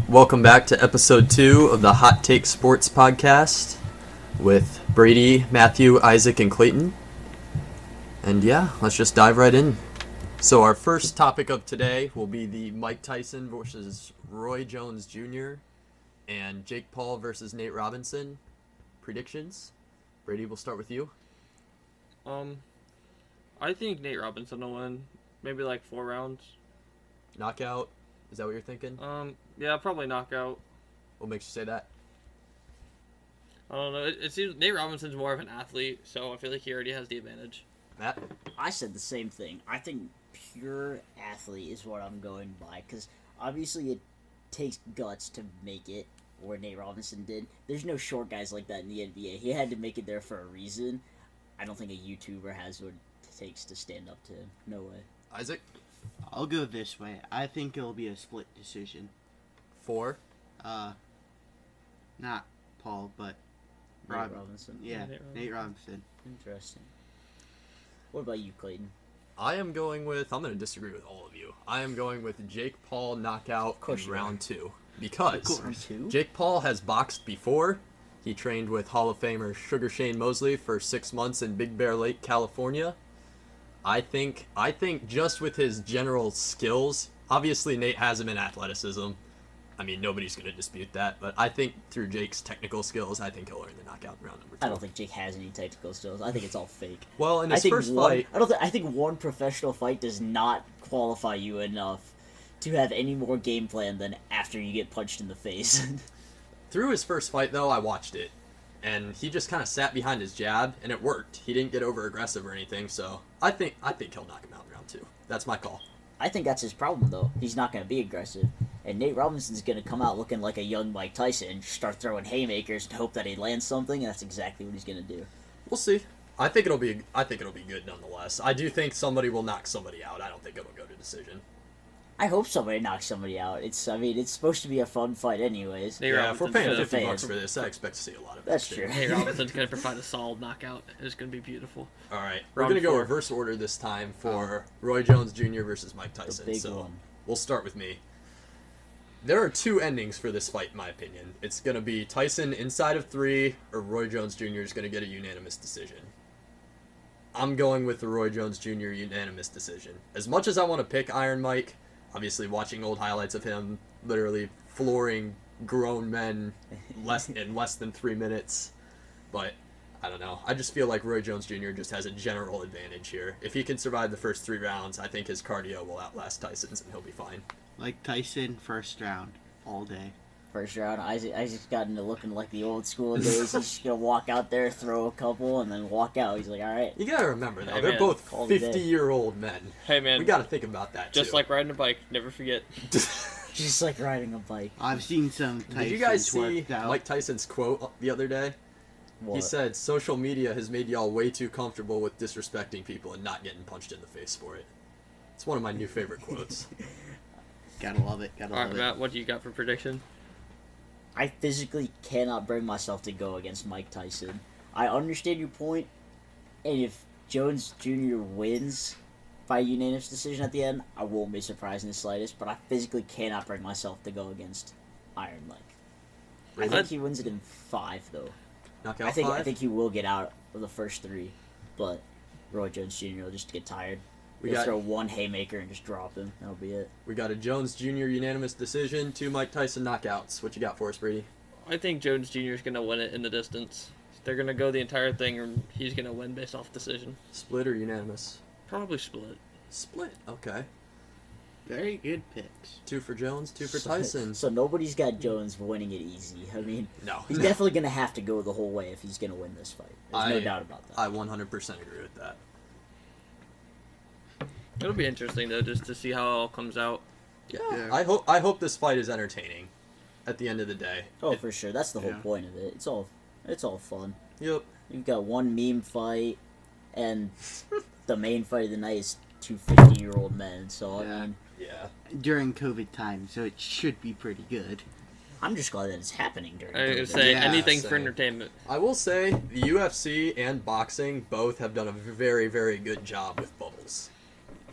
Welcome back to episode 2 of the Hot Take Sports Podcast with Brady, Matthew, Isaac, and Clayton. And yeah, let's just dive right in. So our first topic of today will be the Mike Tyson versus Roy Jones Jr. and Jake Paul versus Nate Robinson predictions. Brady, we'll start with you. I think Nate Robinson will win. Maybe like 4 rounds. Knockout? Is that what you're thinking? Yeah, probably knockout. What makes you say that? I don't know. It seems Nate Robinson's more of an athlete, so I feel like he already has the advantage. Matt? I said the same thing. I think pure athlete is what I'm going by, because obviously it takes guts to make it, where Nate Robinson did. There's no short guys like that in the NBA. He had to make it there for a reason. I don't think a YouTuber has what it takes to stand up to him. No way. Isaac? I'll go this way. I think it'll be a split decision. 4? Not Paul, but Nate Robinson. Yeah, Nate Robinson. Interesting. What about you, Clayton? I'm going to disagree with all of you. I am going with Jake Paul knockout in round 2. Because Jake Paul has boxed before. He trained with Hall of Famer Sugar Shane Mosley for 6 months in Big Bear Lake, California. I think just with his general skills, obviously Nate has him in athleticism. I mean, nobody's going to dispute that, but I think through Jake's technical skills, I think he'll earn the knockout in round number 2. I don't think Jake has any technical skills. I think it's all fake. Well, in his first fight... I think one professional fight does not qualify you enough to have any more game plan than after you get punched in the face. Through his first fight, though, I watched it, and he just kind of sat behind his jab, and it worked. He didn't get over-aggressive or anything, so I think he'll knock him out in round 2. That's my call. I think that's his problem, though. He's not going to be aggressive. And Nate Robinson's going to come out looking like a young Mike Tyson and start throwing haymakers to hope that he lands something, and that's exactly what he's going to do. We'll see. I think it'll be good nonetheless. I do think somebody will knock somebody out. I don't think it'll go to decision. I hope somebody knocks somebody out. It's supposed to be a fun fight anyways. Yeah, if we're paying $50 for this, I expect to see a lot of it. That's true. Nate Robinson's going to provide a solid knockout. It's going to be beautiful. All right. We're going to go reverse order this time for Roy Jones Jr. versus Mike Tyson. The big one. We'll start with me. There are 2 endings for this fight, in my opinion. It's going to be Tyson inside of 3, or Roy Jones Jr. is going to get a unanimous decision. I'm going with the Roy Jones Jr. unanimous decision. As much as I want to pick Iron Mike, obviously watching old highlights of him literally flooring grown men in less than 3 minutes, but I don't know. I just feel like Roy Jones Jr. just has a general advantage here. If he can survive the first 3 rounds, I think his cardio will outlast Tyson's and he'll be fine. Like Tyson, first round, all day. First round, Isaac's got into looking like the old school days. He's just going to walk out there, throw a couple, and then walk out. He's like, all right. You got to remember, though, Hey, they're man. both 50-year-old men. Hey, man. We got to think about that, Just too. like riding a bike. Never forget. Just like riding a bike. I've seen some Tysons Did you guys see worked out. Mike Tyson's quote the other day? What? He said, social media has made y'all way too comfortable with disrespecting people and not getting punched in the face for it. It's one of my new favorite quotes. Gotta love it. All right, Matt, what do you got for prediction? I physically cannot bring myself to go against Mike Tyson. I understand your point, and if Jones Jr. wins by unanimous decision at the end, I won't be surprised in the slightest, but I physically cannot bring myself to go against Iron Mike. I think he wins it in 5, though. Knockout 5? I think he will get out of the first 3, but Roy Jones Jr. will just get tired. He'll throw one haymaker and just drop him. That'll be it. We got a Jones Jr. unanimous decision, 2 Mike Tyson knockouts. What you got for us, Brady? I think Jones Jr. is going to win it in the distance. They're going to go the entire thing, and he's going to win based off decision. Split or unanimous? Probably split. Split, okay. Very good picks. 2 for Jones, 2 for Tyson. So nobody's got Jones winning it easy. I mean, No. he's definitely going to have to go the whole way if he's going to win this fight. There's no doubt about that. I 100% agree with that. It'll be interesting, though, just to see how it all comes out. Yeah. I hope this fight is entertaining at the end of the day. Oh, for sure. That's the whole point of it. It's all fun. Yep. You've got one meme fight, and the main fight of the night is 2 50-year-old men. So, I mean... Yeah. During COVID time, so it should be pretty good. I'm just glad that it's happening during I COVID. would say Yeah, anything same. for entertainment. I will say the UFC and boxing both have done a very, very good job with bubbles.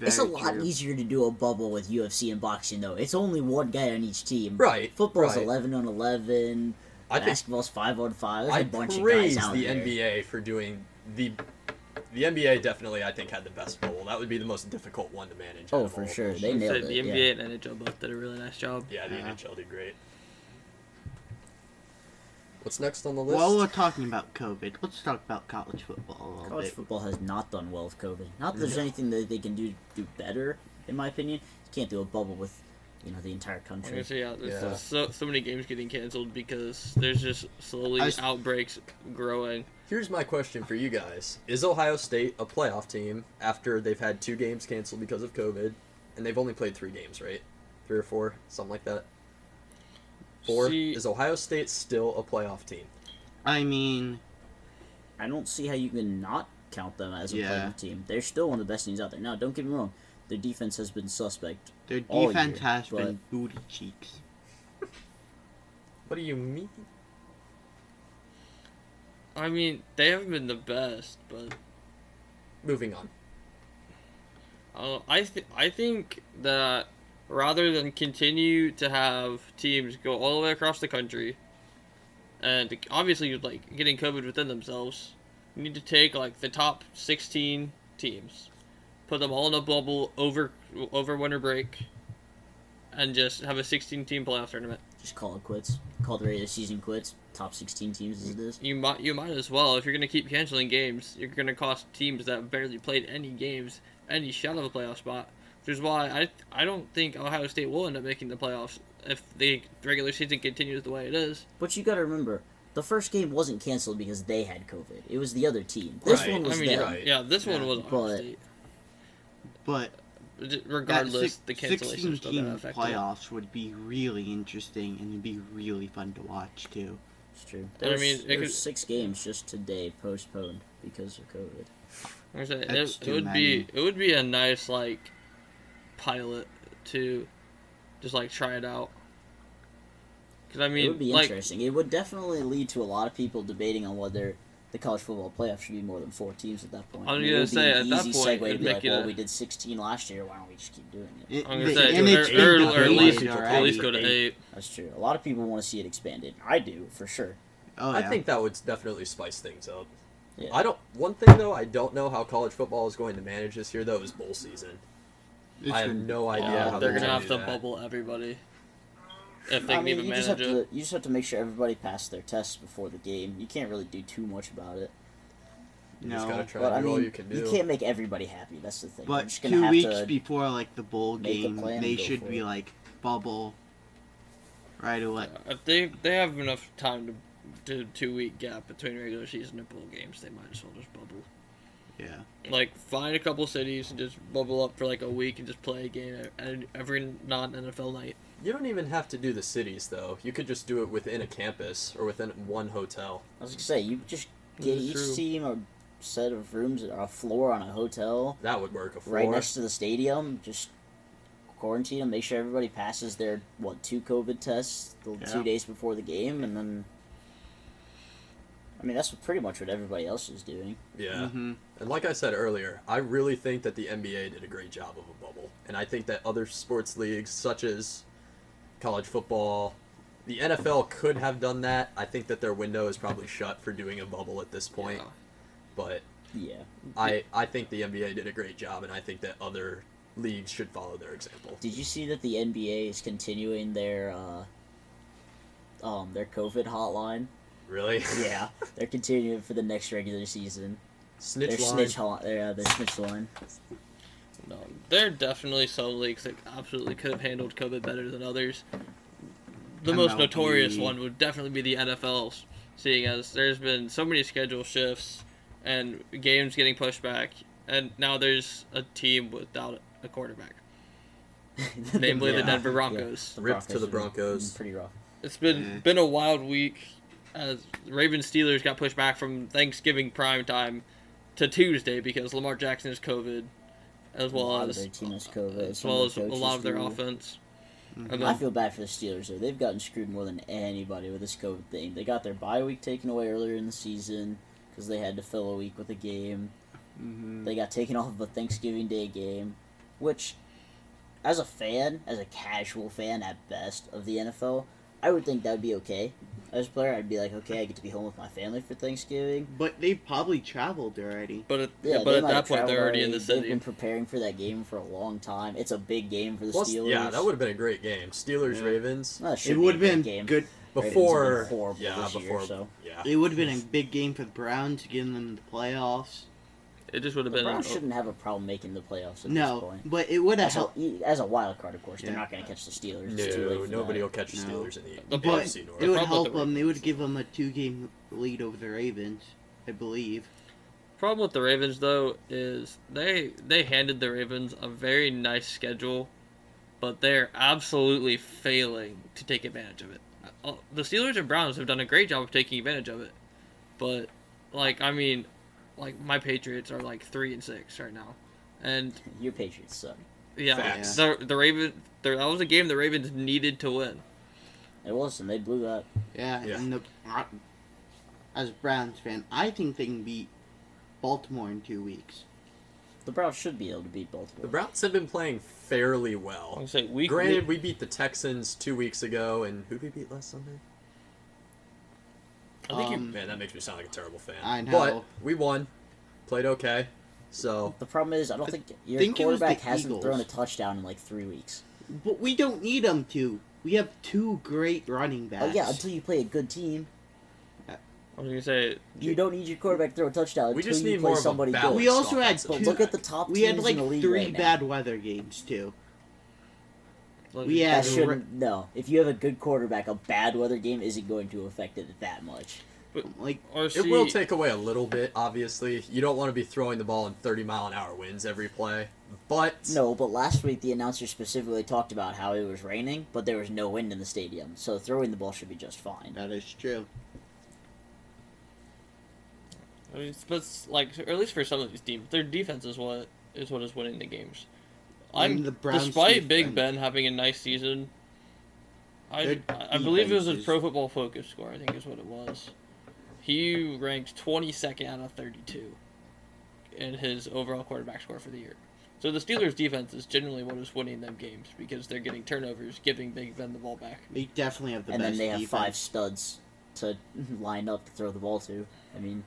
It's a Very lot true. easier to do a bubble with UFC and boxing, though. It's only one guy on each team. Right. Football's right. 11 on 11. I think Basketball's 5 on 5. There's I a bunch of guys praise out the there. NBA for doing the NBA definitely I think had the best bubble. That would be the most difficult one to manage. out Oh, of for all of sure. them. They I'd nailed say it. the yeah. NBA and NHL both did a really nice job. Yeah, the Yeah. NHL did great. What's next on the list? While we're talking about COVID, let's talk about college football a little College bit. football has not done well with COVID. Not that there's No. anything that they can do better, in my opinion. You can't do a bubble with, the entire I'm country. gonna say, there's Yeah. so many games getting canceled because there's just slowly I s- outbreaks growing. Here's my question for you guys. Is Ohio State a playoff team after they've had 2 games canceled because of COVID? And they've only played 3 games, right? 3 or 4? Something like that? 4? See- Is Ohio State still a playoff team? I mean, I don't see how you can not count them as a Yeah. playoff team. They're still one of the best teams out there. Now, don't get me wrong. Their defense has been suspect. their all defense year, has but- been booty cheeks. What do you mean? I mean, they haven't been the best, but Moving on. I think that rather than continue to have teams go all the way across the country, and obviously like getting COVID within themselves, you need to take like the top 16 teams, put them all in a bubble over winter break, and just have a 16-team playoff tournament. Just call it quits. Call the regular season quits. Top 16 teams as it is. You might as well. If you're gonna keep canceling games, you're gonna cost teams that barely played any games any shot of a playoff spot. Which is why I don't think Ohio State will end up making the playoffs if the regular season continues the way it is. But you got to remember, the first game wasn't canceled because they had COVID. It was the other team. This Right. one was I mean, them. right. yeah, this one Yeah, was Ohio but- State. But Regardless, the that cancellation is still 16-team gonna affect it. playoffs would be really interesting and it'd be really fun to watch too. It's true. But I mean, it there's could- 6 games just today postponed because of COVID. Like I said, That's it too would many. be a nice like pilot to just like try it out. Because I mean, It would be like interesting. It would definitely lead to a lot of people debating on whether the college football playoff should be more than 4 teams at that point. I was mean, gonna it would be say, an at that easy point, segue to it'd be make like, it well, a- we did 16 last year. Why don't we just keep doing it? It- I'm gonna say, and it's been or at least debated at least go to already. 8. That's true. A lot of people want to see it expanded. I do, for sure. Oh, yeah. I think that would definitely spice things up. Yeah. One thing though, I don't know how college football is going to manage this year though is bowl season. It's I have been- no idea how They're they're gonna have do to that. bubble everybody if they I can mean, even you just manage have it. to you just have to make sure everybody passed their tests before the game. You can't really do too much about it. You just No. gotta try But to I do all mean, you can do. you can't make everybody happy. That's the thing. You're But just gonna 2 have weeks to. before like the bowl make a game, plan and they go should for be it. like bubble right away. They have enough time to do 2-week gap between regular season and bowl games. They might as well just bubble. Yeah. Like find a couple cities and just bubble up for like a week and just play a game every non-NFL night. You don't even have to do the cities though. You could just do it within a campus or within one hotel. I was gonna say you just get This is each true. team a set of rooms, or a floor on a hotel That would work. A floor. right next to the stadium. Just quarantine them. Make sure everybody passes their 2 COVID tests the Yeah. 2 days before the game, and then. I mean, that's pretty much what everybody else is doing. Yeah. Mm-hmm. And like I said earlier, I really think that the NBA did a great job of a bubble. And I think that other sports leagues, such as college football, the NFL could have done that. I think that their window is probably shut for doing a bubble at this point. Yeah. But Yeah. I think the NBA did a great job, and I think that other leagues should follow their example. Did you see that the NBA is continuing their COVID hotline? Really? Yeah, they're continuing for the next regular season. Snitch Their line. snitch hotline. Yeah, their snitch line. No, there are definitely some leagues that absolutely could have handled COVID better than others. The most MLB. notorious one would definitely be the NFL, seeing as there's been so many schedule shifts and games getting pushed back, and now there's a team without a quarterback, namely the Yeah. Denver Broncos. The Rip to the are Broncos. Pretty rough. It's Yeah. been a wild week as Ravens Steelers got pushed back from Thanksgiving prime time to Tuesday because Lamar Jackson is COVID, as A well lot of as their team is COVID. as Some well of as the a lot of their coaches do. offense. Mhm. And I then, feel bad for the Steelers though. They've gotten screwed more than anybody with this COVID thing. They got their bye week taken away earlier in the season because they had to fill a week with a game. Mm-hmm. They got taken off of a Thanksgiving Day game. which, as a fan, as a casual fan at best of the NFL, I would think that would be okay. As a player, I'd be like, okay, I get to be home with my family for Thanksgiving. But they probably traveled already. But Yeah, at they might that have point, they're traveled already in the They've city. been preparing for that game for a long time. It's a big game for the Plus, Steelers. yeah, that would have been a great game. Steelers Yeah. Ravens. Well, it It should would have be a been great game. good. Ravens Before, have been horrible yeah, this before, year, so. yeah. It would have been a big game for the Browns, getting them the playoffs. It just would have The been. Browns shouldn't have a problem making the playoffs at this No, point. but it would have As a, helped. as a wild card, of course, they're Yeah. not going to catch the Steelers. It's too late No, for nobody that. will catch the No. Steelers in the But AFC North. It would problem help with the them. They would give them a 2-game lead over the Ravens, I believe. Problem with the Ravens though is they handed the Ravens a very nice schedule, but they're absolutely failing to take advantage of it. The Steelers and Browns have done a great job of taking advantage of it, but like my Patriots are like 3-6 right now, and Your Patriots suck. yeah, Facts. the Ravens that was a game the Ravens needed to win. It was, and they blew that. Yeah, Yeah. and as a Browns fan, I think they can beat Baltimore in 2 weeks. The Browns should be able to beat The Baltimore. Browns have been playing fairly I'm well. gonna say week. Granted, we beat the Texans 2 weeks ago, and who did we beat last Sunday? I think Man, that makes me sound like a terrible fan. I know. But we won. Played okay. So, The problem is, I don't think your think it was the quarterback hasn't Eagles. thrown a touchdown in like 3 weeks. But we don't need them to. We have 2 great running backs. Oh yeah, until you play a good team, I was gonna say you don't need your quarterback to throw a touchdown We until just you need play more of a somebody balance. good. We also had offensive But two- look at the top we teams had like in the league 3 right now. bad weather games too. We That had shouldn't. No, if you have a good quarterback, a bad weather game isn't going to affect it that much. like or it will take away a little bit, obviously. You don't want to be throwing the ball in 30-mile-an-hour winds every play. But, No, but last week the announcer specifically talked about how it was raining, but there was no wind in the stadium, so throwing the ball should be just fine. that is true. I mean, but like, or at least for some of these teams, their defense is what is winning the games. And the Browns Despite Big defense. Ben having a nice season, I Their believe it was a defense is- Pro Football Focus score. I think is what it was. He ranked 22nd out of 32 in his overall quarterback score for the year. So the Steelers' defense is generally what is winning them games because they're getting turnovers, giving Big Ben the ball back. They definitely have the And best then they have defense. 5 studs to line up to throw the ball to. I mean,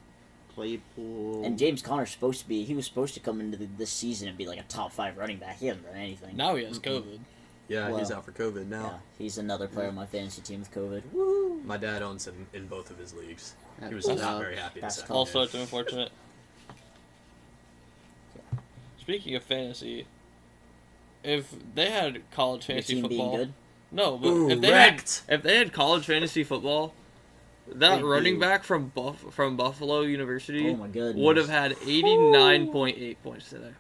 Claypool. and James Conner's supposed to be. He was supposed to come into this season and be like a top 5 running back. He hasn't done anything. Now he has COVID. yeah, he's Well, out for COVID now. Yeah, he's another player on my fantasy team with COVID. Woo! My dad owns him in both of his leagues. That He was sucks. not very happy That's this tough. Also, it's unfortunate. Speaking of fantasy, if they had college Your fantasy team football, being good. no, but Ooh, if they wrecked. had college fantasy football, that They running do. back from Buffalo University Oh my goodness. would have had 89.8 points today.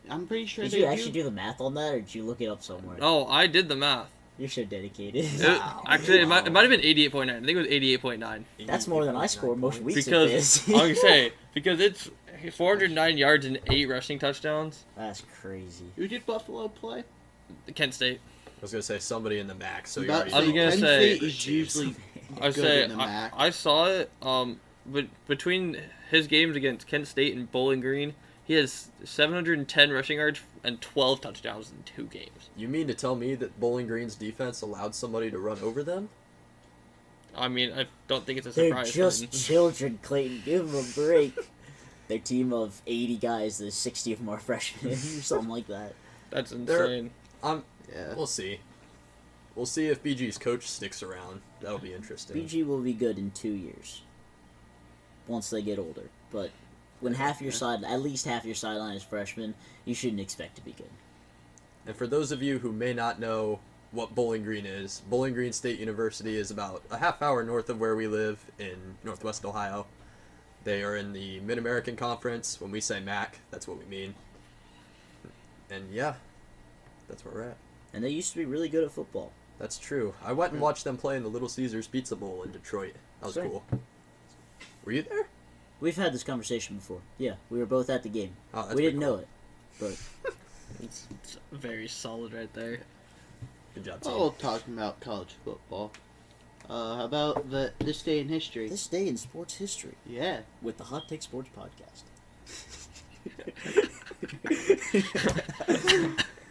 I'm pretty sure Did they you do. actually do the math on that, or did you look it up somewhere? Oh, I did the math. You're so dedicated. Actually, it might have been 88.9. I think it was 88.9. That's more than I score most weeks. Because Fantasy. I was gonna say because it's 409 yards and 8 rushing touchdowns. That's crazy. Who did Buffalo play? Kent State. I was going to say somebody in the MAC, so you But already I was know. gonna Penn say- State is usually I good say in the MAC. I saw it. But between his games against Kent State and Bowling Green, he has 710 rushing yards and 12 touchdowns in 2 games. You mean to tell me that Bowling Green's defense allowed somebody to run over them? I mean, I don't think it's a They're surprise. just Clinton. children, Clayton. Give them a break. Their team of 80 guys, there's 60 of them are freshmen, or something like that. That's They're- insane. Yeah. We'll see. We'll see if BG's coach sticks around. That'll be interesting. BG will be good in 2 years. Once they get older. But when at least half your sideline is freshmen, you shouldn't expect to be good. And for those of you who may not know what Bowling Green is, Bowling Green State University is about a half hour north of where we live in Northwest Ohio. They are in the Mid-American Conference. When we say MAC, that's what we mean. And yeah, that's where we're at. And they used to be really good at football. That's true. I went and watched them play in the Little Caesars Pizza Bowl in Detroit. That was Same. cool. Were you there? We've had this conversation before. Yeah, we were both at the game. Oh, that's We didn't pretty know it, but It's very solid right there. cool. Good job, team. Oh, talking about college football. How about this day in history? this day in sports history Yeah. with the Hot Take Sports Podcast.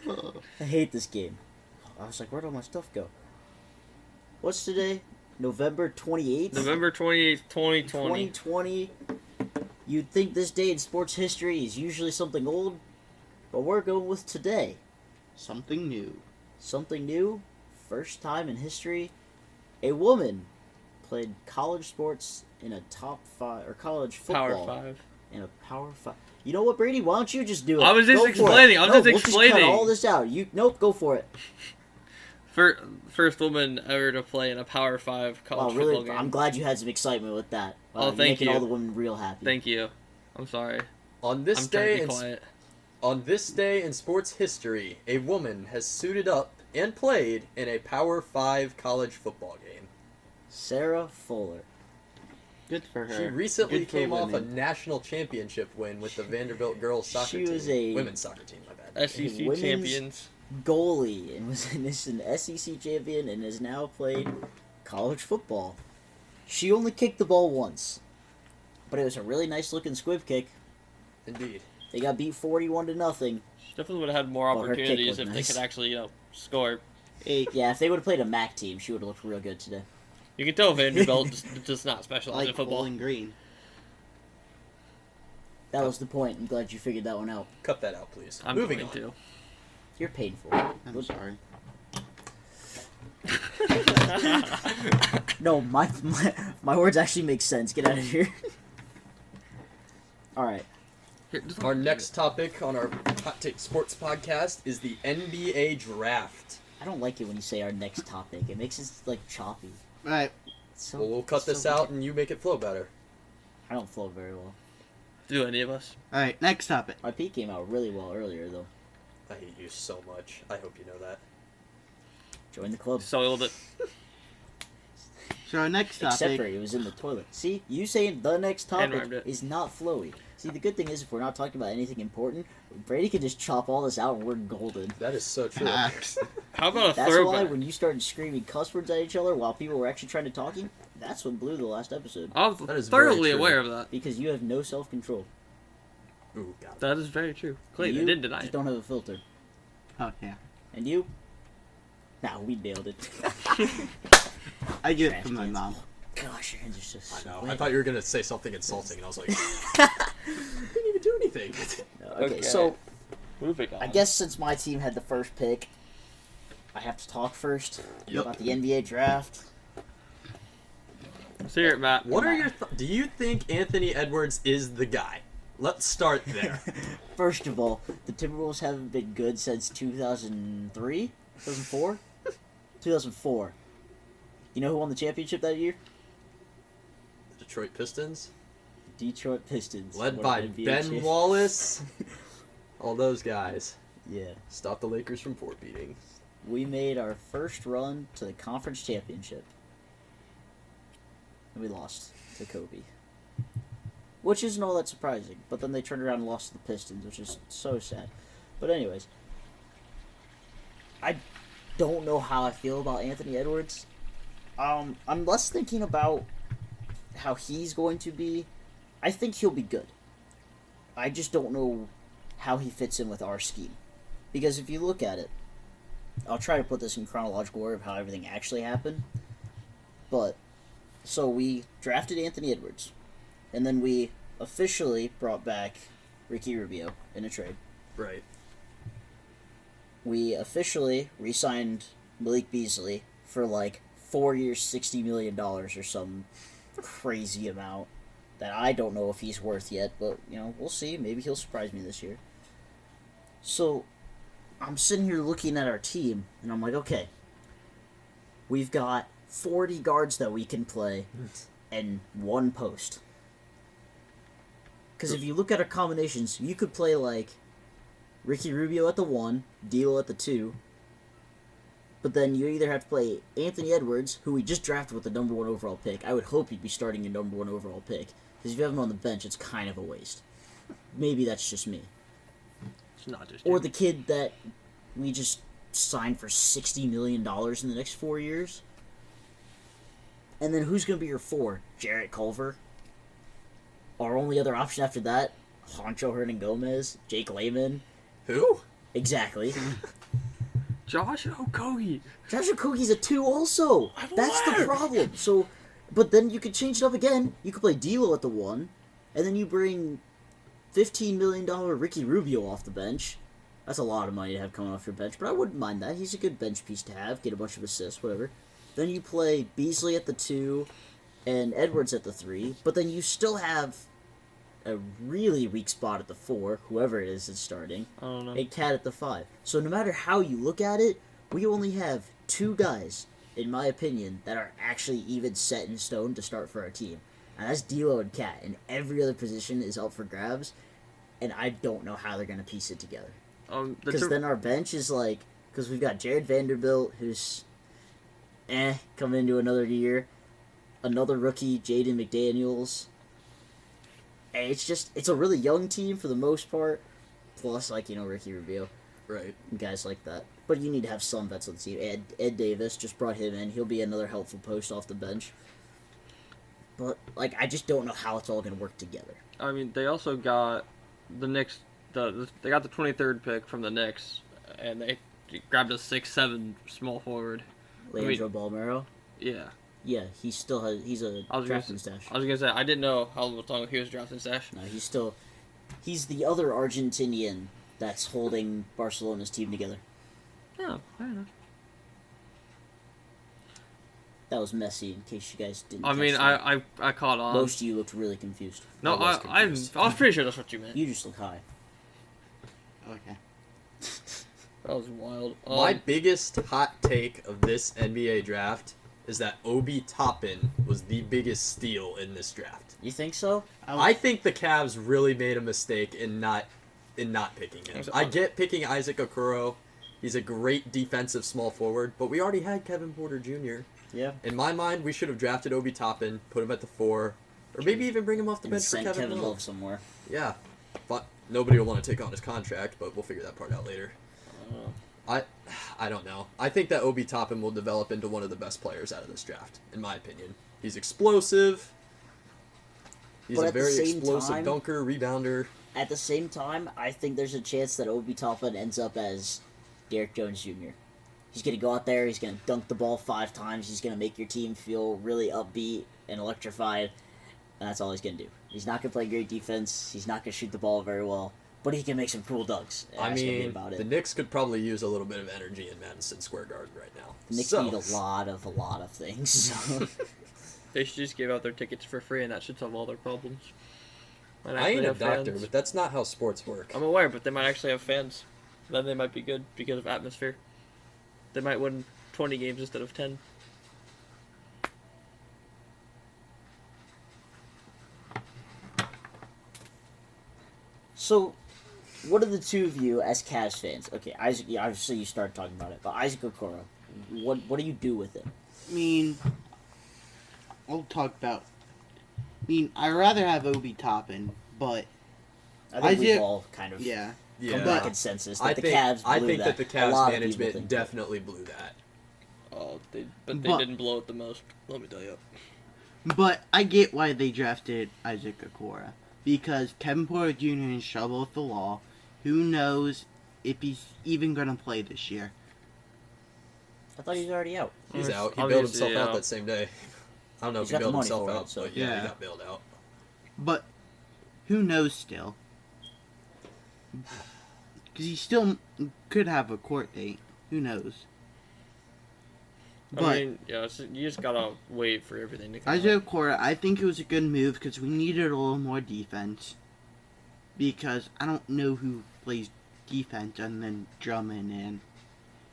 I hate this game. I was like, where'd all my stuff go? What's today? November 28th? November 28th, 2020. 2020. You'd think this day in sports history is usually something old, but we're going with today. Something new. Something new. First time in history, a woman played college sports in a top 5, or college football. Power 5. In a Power 5. You know what, Brady? Why don't you just do it? I was just Go for it. explaining. I was No, just we'll Just explaining. cut all this out. Nope, go for it. First woman ever to play in a Power 5 college Wow, really? football game. I'm glad you had some excitement with that. Oh, You're thank making you. all the women real happy. Thank you. I'm sorry. On this I'm trying day to in be quiet. On this day in sports history, a woman has suited up and played in a Power 5 college football game. Sarah Fuller. Good for her. She recently Good for came off a women. national championship win with the Vanderbilt girls soccer She team. was a- Women's soccer team, my bad. SEC women's- champions. Goalie and was an SEC champion and has now played college football. She only kicked the ball once, but it was a really nice looking squib kick. Indeed. They got beat 41-0. She definitely would have had more Well, her kick opportunities was if nice. they could actually, score. Hey, Yeah, if they would have played a MAC team, she would have looked real good today. You can tell Vanderbilt does not I specialize in like football. Bowling Green. That was the point. I'm glad you figured that one out. Cut that out, please. I'm Moving going on. to. You're painful. I'm sorry. No, my words actually make sense. Get out of here. All right. Here, just- Our next topic on our Hot Take Sports podcast is the NBA Draft. I don't like it when you say our next topic. It makes it like choppy. Alright, So, Well, we'll cut so this out and you make it flow better. I don't flow very well. Do any of us? alright, next topic. My peak came out really well earlier though. I hate you so much. I hope you know that. Join the club. Soiled it. So our next Except for topic, it was in the toilet. See, you saying the next topic rhymed it. is not flowy. See, the good thing is if we're not talking about anything important, Brady can just chop all this out and we're golden. That is so true. facts. How about a That's throwback? why when you started screaming cuss words at each other while people were actually trying to talking, that's what blew the last episode. I'm That is very thoroughly true. aware of that. Because you have no self-control. Ooh, God. That is very true. Clayton, You I didn't deny just it. don't have a filter. Oh yeah, And you? Nah, we nailed it. I get it Trash from my cans. mom. Gosh, your hands are so I know. sweaty. I thought you were going to say something insulting, and I was like, I didn't even do anything. Okay, Okay. so Moving on. I guess since my team had the first pick, I have to talk first Yep. about the NBA draft. Let's hear it, Matt. What are your do you think Anthony Edwards is the guy? Let's start there. First of all, the Timberwolves haven't been good since 2003? 2004? 2004. You know who won the championship that year? Detroit Pistons, Detroit Pistons. led Won by an NBA Ben champ- Wallace. All those guys. Yeah. Stop the Lakers from fort beating. We made our first run to the conference championship. And we lost to Kobe. Which isn't all that surprising. But then they turned around and lost to the Pistons, which is so sad. But anyways. I don't know how I feel about Anthony Edwards. I'm less thinking about how he's going to be. I think he'll be good. I just don't know how he fits in with our scheme. Because if you look at it, I'll try to put this in chronological order of how everything actually happened. But, so we drafted Anthony Edwards. And then we officially brought back Ricky Rubio in a trade. Right. We officially re-signed Malik Beasley for like 4 years, $60 million or some crazy amount that I don't know if he's worth yet, but, we'll see. Maybe he'll surprise me this year. So, I'm sitting here looking at our team, and I'm like, okay, we've got 40 guards that we can play and one post. Because if you look at our combinations, you could play like Ricky Rubio at the 1, D'Lo at the 2, but then you either have to play Anthony Edwards, who we just drafted with the number 1 overall pick. I would hope he'd be starting your number 1 overall pick, because if you have him on the bench, it's kind of a waste. Maybe that's just me. It's not just Or him. the kid that we just signed for $60 million in the next 4 years. And then who's going to be your 4? Jarrett Culver? Our only other option after that, Honcho Hernan Gomez, Jake Layman. Who? Exactly. Josh Okogie. Josh Okogie's a 2 also. I'm That's the aware. problem. So, but then you could change it up again. You could play D'Lo at the 1, and then you bring $15 million Ricky Rubio off the bench. That's a lot of money to have coming off your bench, but I wouldn't mind that. He's a good bench piece to have. Get a bunch of assists, whatever. Then you play Beasley at the 2 and Edwards at the 3, but then you still have a really weak spot at the 4, whoever it is that's starting, I don't know. a Cat at the 5. So no matter how you look at it, we only have 2 guys, in my opinion, that are actually even set in stone to start for our team. And that's D'Lo and Cat, and every other position is up for grabs, and I don't know how they're going to piece it together. Because then our bench is like, because we've got Jared Vanderbilt, who's coming into another year, another rookie, Jaden McDaniels. And it's a really young team for the most part, plus Ricky Rubio, Right. and guys like that. But you need to have some vets on the team. Ed Davis, just brought him in. He'll be another helpful post off the bench. But I just don't know how it's all going to work together. I mean, they also got the Knicks. They got the 23rd pick from the Knicks, and they grabbed a 6'7" small forward. Leandro Balmero. Yeah. Yeah, he's a drafting stash. I was gonna say I didn't know how long he was drafting stash. No, he's the other Argentinian that's holding Barcelona's team together. Oh, fair enough. That was Messi, in case you guys didn't. I mean, catch that. I caught on. Most of you looked really confused. No, I was I confused. was pretty sure that's what you meant. You just look high. Okay. That was wild. My biggest hot take of this NBA draft is that Obi Toppin was the biggest steal in this draft. You think so? I think the Cavs really made a mistake in not picking him. I get picking Isaac Okoro. He's a great defensive small forward, but we already had Kevin Porter Jr. Yeah. In my mind, we should have drafted Obi Toppin, put him at the 4, or maybe even bring him off the And bench for send Kevin Kevin Love. Love somewhere. Yeah, but nobody will want to take on his contract, but we'll figure that part out later. I don't know. I think that Obi Toppin will develop into one of the best players out of this draft, in my opinion. He's explosive. He's But a at the very same explosive time- dunker, rebounder. At the same time, I think there's a chance that Obi Toppin ends up as Derrick Jones Jr. He's going to go out there, he's going to dunk the ball 5 times, he's going to make your team feel really upbeat and electrified, and that's all he's going to do. He's not going to play great defense, he's not going to shoot the ball very well, but he can make some cool dunks. And I that's gonna be mean, about it. the Knicks could probably use a little bit of energy in Madison Square Garden right now. The Knicks So- need a lot of things. So. They should just give out their tickets for free, and that should solve all their problems. Might I ain't actually a have doctor, fans. but that's not how sports work. I'm aware, but they might actually have fans. Then they might be good because of atmosphere. They might win 20 games instead of 10. So, what are the two of you as Cavs fans? Okay, Isaac. Yeah, obviously you started talking about it, but Isaac Okoro, what do you do with it? I mean, I'll talk about. I mean, I'd rather have Obi Toppin, but I think we've Isaac- all kind of yeah. come to a consensus that I the think, Cavs blew I think that. the A Cavs lot of people management think definitely blew that. Oh, they But- didn't blow it the most. Let me tell you. But I get why they drafted Isaac Okoro. Because Kevin Porter Jr. is in trouble with the law. Who knows if he's even going to play this year. I thought he was already out. He's Obviously, out. He bailed himself yeah. out that same day. I don't know He's if he got the bailed money himself for it, out, so- but yeah, Yeah. he got bailed out. But who knows still? Because he still could have a court date. Who knows? I But mean, yeah, you just gotta wait for everything to come Isaac out. Okoro, I think it was a good move because we needed a little more defense. Because I don't know who plays defense and then Drummond and.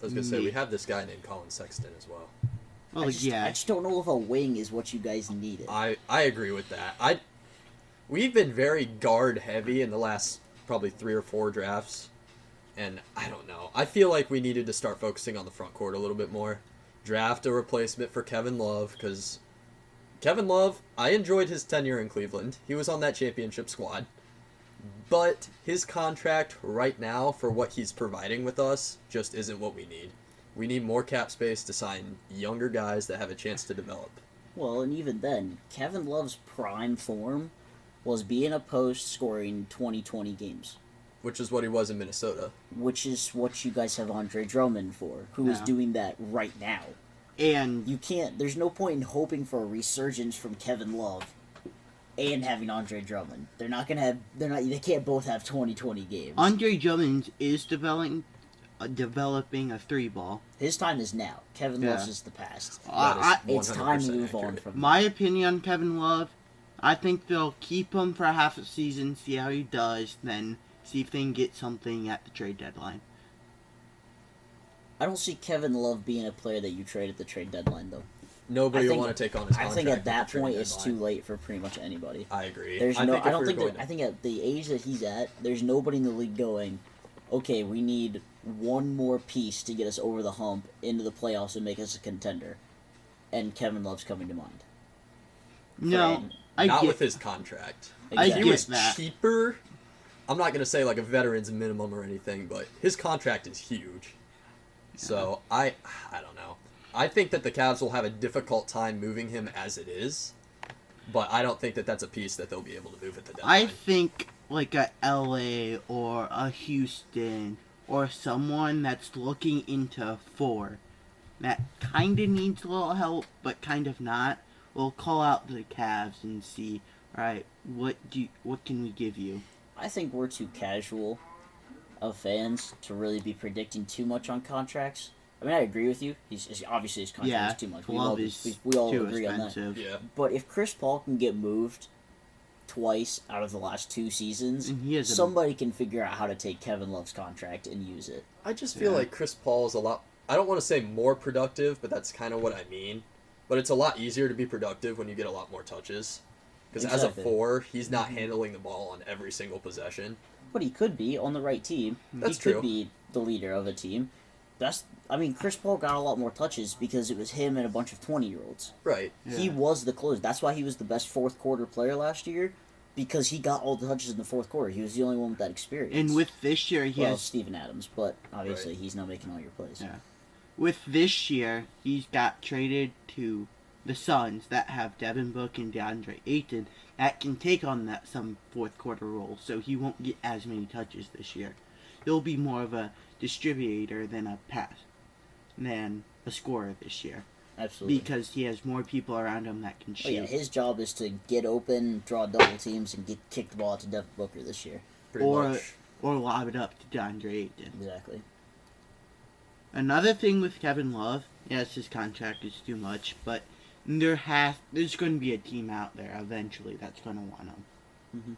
I was gonna say we Me. have this guy named Colin Sexton as well. Well, I just don't know if a wing is what you guys needed. I agree with that. We've been very guard heavy in the last probably 3 or 4 drafts, and I don't know. I feel like we needed to start focusing on the front court a little bit more. Draft a replacement for Kevin Love, because Kevin Love, I enjoyed his tenure in Cleveland. He was on that championship squad. But his contract right now for what he's providing with us just isn't what we need. We need more cap space to sign younger guys that have a chance to develop. Well, and even then, Kevin Love's prime form was being a post scoring 20-20 games. Which is what he was in Minnesota. which is what you guys have Andre Drummond for, who is Yeah. doing that right now. And You can't. There's no point in hoping for a resurgence from Kevin Love and having Andre Drummond. They're not gonna have. They're not. They can't both have 2020 games. Andre Drummond is developing a 3-ball. His time is now. Kevin Yeah. Love's is the past. That is It's time to 100% move on accurate. from. My opinion on Kevin Love, I think they'll keep him for half a season, see how he does, then see if they can get something at the trade deadline. I don't see Kevin Love being a player that you trade at the trade deadline, though. Nobody I will think- want to take on his I contract. think at that the point trade it's too deadline. late for pretty much anybody. I agree. There's I no. think I if don't we were think. going I think at the age that he's at, there's nobody in the league going, okay, we need one more piece to get us over the hump into the playoffs and make us a contender, and Kevin Love's coming to mind. No, Fran, I not get with his contract. I If he get was that. cheaper, I'm not going to say like a veteran's minimum or anything, but his contract is huge. So I don't know. I think that the Cavs will have a difficult time moving him as it is, but I don't think that that's a piece that they'll be able to move at the deadline. I think like a LA or a Houston or someone that's looking into 4 that kind of needs a little help but kind of not will call out the Cavs and see, all right, what can we give you? I think we're too casual of fans to really be predicting too much on contracts. I mean, I agree with you. He's obviously his contract Yeah, is too much. Love is we all too agree on that. expensive. Yeah. But if Chris Paul can get moved twice out of the last 2 seasons, And he has a- somebody can figure out how to take Kevin Love's contract and use it. I just feel Yeah. like Chris Paul is a lot. I don't want to say more productive, but that's kind of what I mean. But it's a lot easier to be productive when you get a lot more touches. Because as a Exactly. 4, he's not handling the ball on every single possession. But he could be on the right team. That's he could true. be the leader of a team. Chris Paul got a lot more touches because it was him and a bunch of 20-year-olds. Right. Yeah. He was the closer. That's why he was the best fourth quarter player last year, because he got all the touches in the fourth quarter. He was the only one with that experience. And with this year, he well, has Steven Adams, but obviously Right. he's not making all your plays. Yeah. With this year, he's got traded to the Suns that have Devin Book and DeAndre Ayton that can take on that some fourth quarter role, so he won't get as many touches this year. He'll be more of a distributor than a scorer this year, Absolutely. because he has more people around him that can Oh, shoot. yeah, his job is to get open, draw double teams, and kick the ball out to Devin Booker this year. Pretty Or- much. Or lob it up to DeAndre Ayton. Exactly. Another thing with Kevin Love, yes, his contract is too much, but there's going to be a team out there eventually that's going to want him.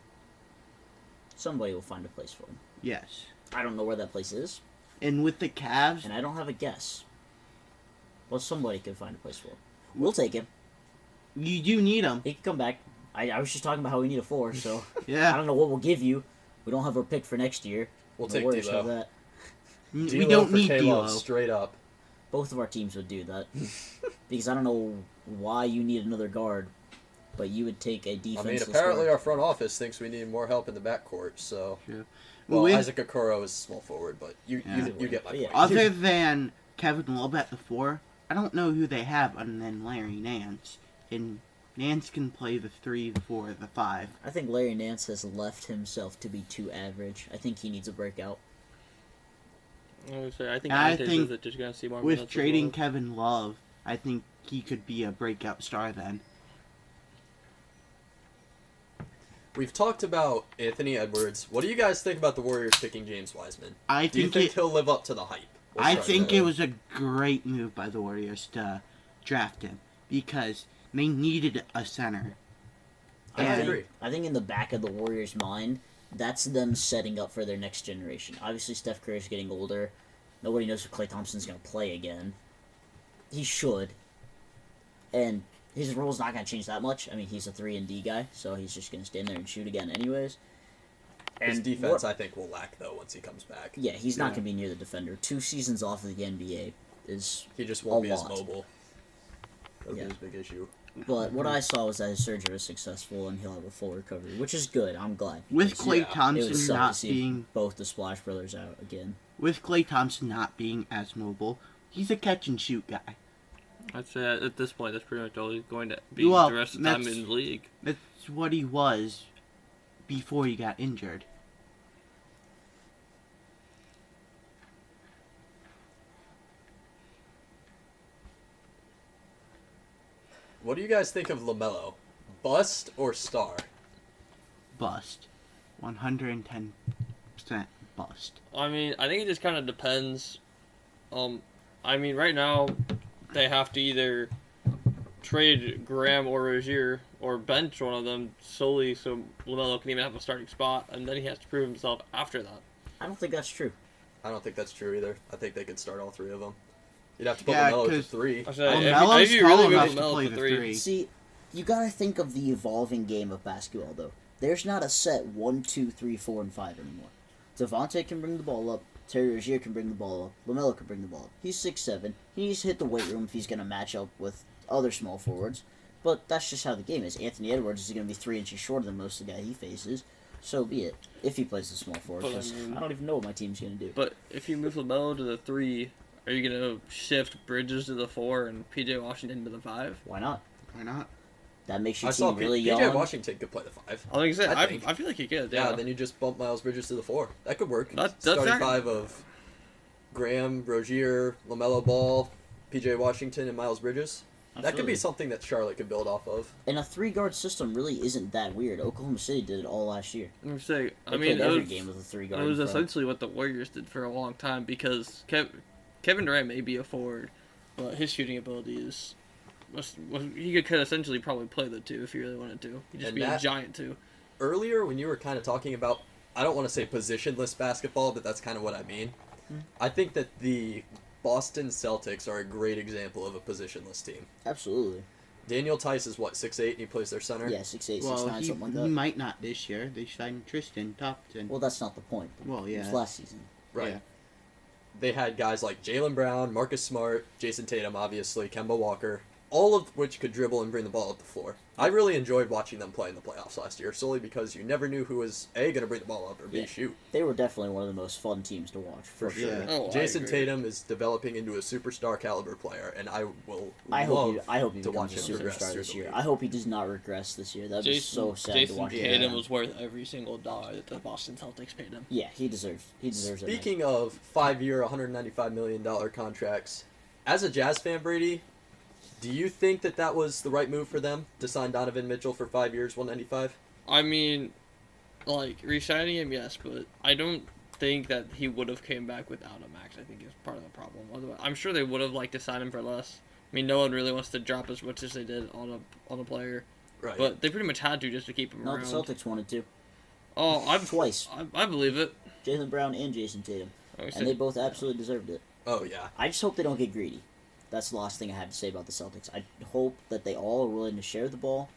Somebody will find a place for him. Yes. I don't know where that place is, And with the Cavs, and I don't have a guess. Well, somebody could find a place for him. We'll take him. you do need him. He can come back. I was just talking about how we need a 4, so I Yeah. don't know what we'll give you. We don't have our pick for next year. We'll No take worries D'Lo. about that. We D'Lo don't for need K-Love, D'Lo. straight up. Both of our teams would do that. Because I don't know why you need another guard, but you would take a I mean, defenseless apparently guard. our front office thinks we need more help in the backcourt, so... True. Well, With- Isaac Okoro is small forward, but you get my But yeah. point. Other than Kevin Love at the 4, I don't know who they have other than Larry Nance. And Nance can play the 3, the 4, the 5. I think Larry Nance has left himself to be too average. I think he needs a breakout. I think I Ante think says that just gonna see more With minutes as trading well. Kevin Love, I think he could be a breakout star then. We've talked about Anthony Edwards. What do you guys think about the Warriors picking James Wiseman? I Do you think think he'll live up to the hype? We'll I start think there. it was a great move by the Warriors to draft him because they needed a center. I I agree. think, I think in the back of the Warriors' mind, that's them setting up for their next generation. Obviously, Steph Curry's getting older. Nobody knows if Klay Thompson's going to play again. He should. And his role's not going to change that much. I mean, he's a 3-and-D guy, so he's just going to stand there and shoot again anyways. His And defense, what- I think, will lack, though, once he comes back. Yeah, he's not Yeah. going to be near the defender. 2 seasons off of the NBA is... He just won't A be as lot. mobile. That'll Yeah. be his big issue. But what I saw was that his surgery was successful and he'll have a full recovery, which is good. I'm glad. With Because Klay yeah, it would Thompson suck to not see being both the Splash Brothers out again. with Klay Thompson not being as mobile, he's a catch and shoot guy. I'd say at this point, that's pretty much all he's going to be Well, the rest of the time that's- in the league. That's what he was before he got injured. What do you guys think of Lamellar? Bust or star? Bust. 110% bust. I mean, I think it just kind of depends. I mean, right now, they have to either trade Graham or Rozier or bench one of them solely so Lamellar can even have a starting spot, and then he has to prove himself after that. I don't think that's true. I don't think that's true either. I think they could start all three of them. You'd have to put Yeah, Lamellar at 'cause- 3. I said, Lamella's if you tall really move enough to Lamellar play to the three, three. See, you gotta think of the evolving game of basketball, though. There's not a set 1, 2, 3, 4, and 5 anymore. Devontae can bring the ball up. Terry Rozier can bring the ball up. Lamellar can bring the ball up. He's 6'7". He needs to hit the weight room if he's going to match up with other small forwards. But that's just how the game is. Anthony Edwards is going to be 3 inches shorter than most of the guy he faces. So be it. If he plays the small forward. But, 'Cause I mean- I don't even know what my team's going to do. but if you move Lamellar to the 3, are you going to shift Bridges to the 4 and PJ Washington to the 5? Why not? Why not? That makes your I saw team really PJ young. Washington could play the 5. I think I think. I feel like he could. Yeah, Yeah. then you just bump Miles Bridges to the 4. That could work. That's Starting fair. 5 of Graham, Rozier, LaMelo Ball, PJ Washington, and Miles Bridges. That could Absolutely. be something that Charlotte could build off of. And a 3-guard system really isn't that weird. Oklahoma City did it all last year. I'm gonna say, They I mean, played every game with a 3-guard. it was in front. essentially what the Warriors did for a long time because Kevin Durant may be a forward, but his shooting ability is. He could essentially probably play the 2 if he really wanted to. He'd just And be a that- giant 2. Earlier, when you were kind of talking about, I don't want to say positionless basketball, but that's kind of what I mean. I think that the Boston Celtics are a great example of a positionless team. Absolutely. Daniel Tice is what, 6'8", and he plays their center? Yeah, 6'8", Well, 6'9", he something like that. might not this year. They signed Tristan Thompson. Well, that's not the point. Well, It was yeah. last season. Right. Yeah. They had guys like Jaylen Brown, Marcus Smart, Jason Tatum, obviously, Kemba Walker, all of which could dribble and bring the ball up the floor. I really enjoyed watching them play in the playoffs last year, solely because you never knew who was A, going to bring the ball up, or B, Yeah. shoot. They were definitely one of the most fun teams to watch, for For sure. sure. Oh, I Jason agree. Tatum is developing into a superstar caliber player, and I will I love hope he to becomes watch a him progress superstar through this the year. league. I hope he does not regress this year. That'd be so sad Jason to watch. Tatum Yeah. was worth every single dollar that the Boston Celtics paid him. Yeah, he deserves it. man. Speaking of 5-year, $195 million contracts, as a Jazz fan, Brady, do you think that was the right move for them to sign Donovan Mitchell for 5 years, 195? I mean, like, re-signing him, yes, but I don't think that he would have came back without a max. I think is part of the problem. Otherwise, I'm sure they would have liked to sign him for less. I mean, no one really wants to drop as much as they did on a player, Right. but they pretty much had to just to keep him No, around. the Celtics wanted to. Oh, Twice. I believe it. Jaylen Brown and Jason Tatum. I would And they say- both absolutely deserved it. Oh, yeah. I just hope they don't get greedy. That's the last thing I have to say about the Celtics. I hope that they all are willing to share the ball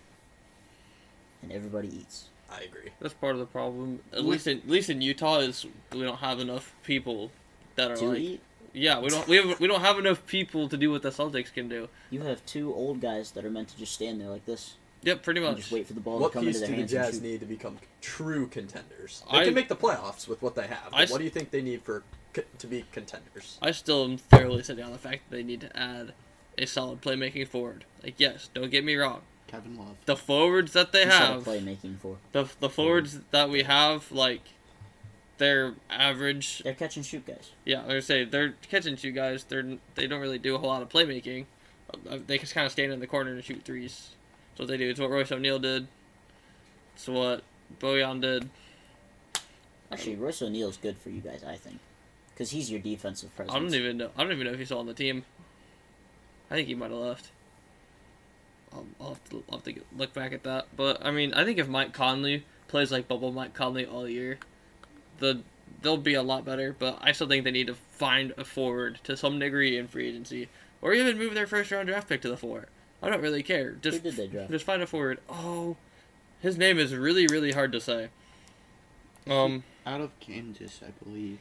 and everybody eats. I agree. That's part of the problem. At With- least in Utah is we don't have enough people that are To like eat, yeah we don't have enough people to do what the Celtics can do. you have 2 old guys that are meant to just stand there like this Yep, pretty and much. just wait for the ball What to come piece into do their the hands and Jazz shoot. need to become true contenders? They I- can make the playoffs with what they have, I but s- what do you think they need to be contenders? I still am thoroughly sitting on the fact that they need to add a solid playmaking forward. Like, yes, don't get me wrong. Kevin Love. The forwards that they You said have, playmaking for. the forwards that we have, like, they're average. They're catch and shoot guys. Yeah, I was gonna say they're catch and shoot guys. They don't really do a whole lot of playmaking. They just kind of stand in the corner and shoot threes. That's what they do. It's what Royce O'Neal did. It's what Bojan did. Actually, Royce O'Neal's good for you guys, I think, because he's your defensive presence. I don't even know if he's still on the team. I think he might have left. I'll have to look back at that. But I mean, I think if Mike Conley plays like bubble Mike Conley all year, they'll be a lot better. But I still think they need to find a forward to some degree in free agency, or even move their first round draft pick to the 4. I don't really care. Who did they draft? Just find a forward. Oh, his name is really really hard to say. Out of Kansas, I believe.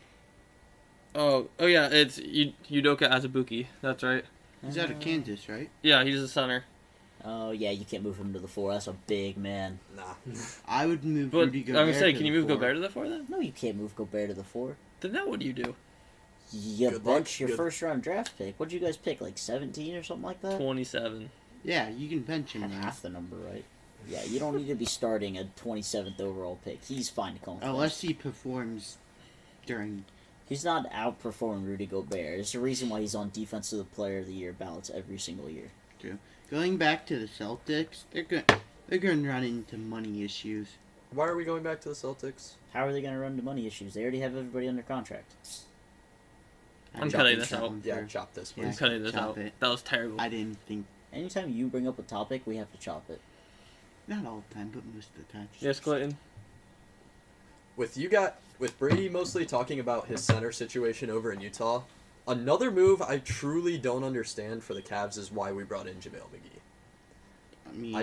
Oh yeah, it's Udoka Azubuike. That's right. He's out of Kansas, right? Yeah, he's a center. Oh yeah, you can't move him to the 4. That's a big man. Nah. I would move But Rudy I Gobert. would say, to can you the move 4. Gobert to the 4 then? No, you can't move Gobert to the 4. Then now what do you do? You Good bench luck. your Good- first round draft pick. What'd you guys pick? Like 17 or something like that? 27. Yeah, you can bench him Had now. half the number right. Yeah, you don't need to be starting a 27th overall pick. He's fine to come. Unless he performs during. He's not outperforming Rudy Gobert. There's a reason why he's on Defensive Player of the Year ballots every single year. Going back to the Celtics, they're going to run into money issues. Why are we going back to the Celtics? How are they going to run into money issues? They already have everybody under contract. I'm cutting this out. Yeah, chop this, Yeah. I'm please. cutting this chop out. it. That was terrible. I didn't think, Anytime you bring up a topic, we have to chop it. not all the time, but most of the time. Yes, Clayton. With Brady mostly talking about his center situation over in Utah, another move I truly don't understand for the Cavs is why we brought in JaVale McGee. I mean,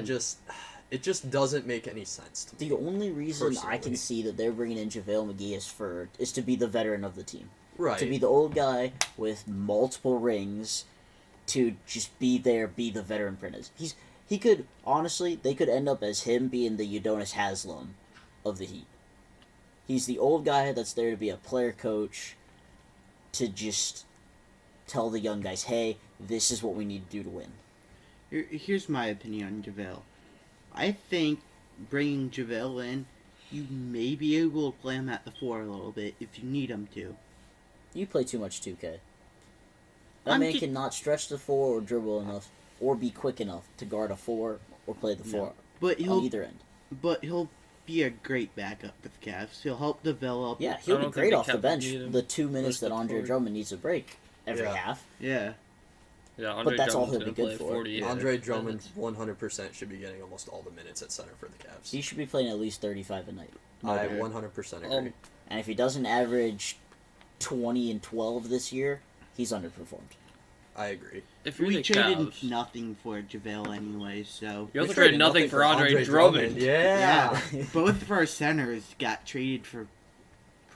It just doesn't make any sense to me. The only reason I Personally. can see that they're bringing in JaVale McGee is to be the veteran of the team. Right. To be the old guy with multiple rings, to just be there, be the veteran apprentice. He could, honestly, they could end up as him being the Udonis Haslem of the Heat. He's the old guy that's there to be a player coach, to just tell the young guys, hey, this is what we need to do to win. here's my opinion on JaVale. I think bringing JaVale in, you may be able to play him at the 4 a little bit if you need him to. You play too much 2K. That I'm man ju- cannot stretch the 4 or dribble enough, or be quick enough to guard a 4 or play the 4 But on either end. he'll be a great backup with the Cavs. He'll help develop. Yeah, he'll I be don't great think off the the Cavs bench. need him. The 2 minutes Push that the Andre forward. Drummond needs a break every Yeah. half. Yeah. Yeah, Andre that's all Drummond's he'll be gonna good play for. 48 Andre Drummond minutes. 100% should be getting almost all the minutes at center for the Cavs. He should be playing at least 35 a night. I Okay. 100% agree. And if he doesn't average 20 and 12 this year, he's underperformed. I agree. If you're We the traded Cavs, nothing for JaVale anyway, so you also We traded nothing for Andre Drummond. Yeah. both of our centers got traded for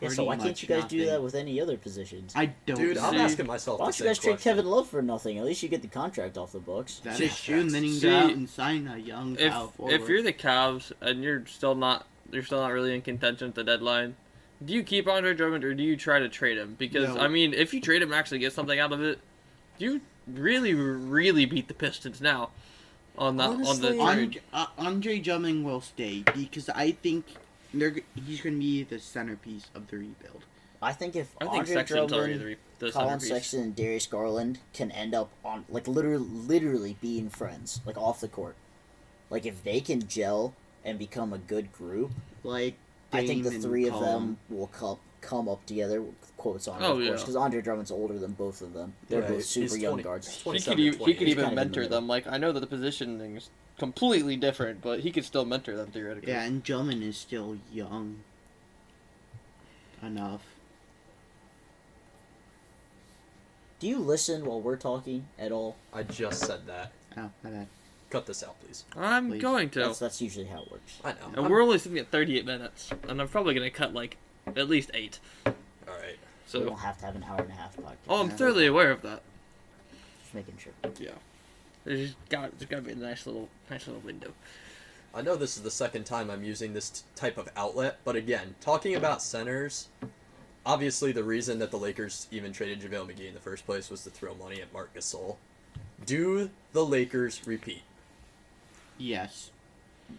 Yeah, pretty so why much can't you guys nothing. do that with any other positions? I don't Dude, know. I'm See, asking myself Why the don't you same guys trade question. Kevin Love for nothing? At least you get the contract off the books. That See, is true, and then you see, go out and sign a young power forward. If you're the Cavs and you're still not really in contention at the deadline, do you keep Andre Drummond or do you try to trade him? Because No. I mean, if you trade him and actually get something out of it, you really beat the Pistons now on the Honestly, trade. Andre Drummond will stay because I think he's going to be the centerpiece of the rebuild. I think if I think Andre Sexton's already Drummond, the Colin centerpiece. Sexton, and Darius Garland can end up on, like, literally being friends, like, off the court. Like, if they can gel and become a good group, Like I think the Dame and 3 of Colin. them will come up together, with quotes on it, Oh, of yeah. course, because Andre Drummond's older than both of them. They're Right, both super he's young 20 guards. he's He 27, could 28. He's kind of in the middle. Like, I know that the positioning is completely different, but he could still mentor them theoretically. Yeah, and Drummond is still young enough. Do you listen while we're talking at all? I just said that. Oh, my bad. Cut this out, please. I'm Please. going to. That's usually how it works. I know. And we're only sitting at 38 minutes, and I'm probably going to cut, like, at least 8. All right. We So, don't have to have an hour and a half podcast. oh, I'm thoroughly aware of that. Just making sure. Yeah. There's got to be a nice little window. I know this is the second time I'm using this type of outlet, but again, talking about centers, obviously the reason that the Lakers even traded JaVale McGee in the first place was to throw money at Marc Gasol. Do the Lakers repeat? Yes.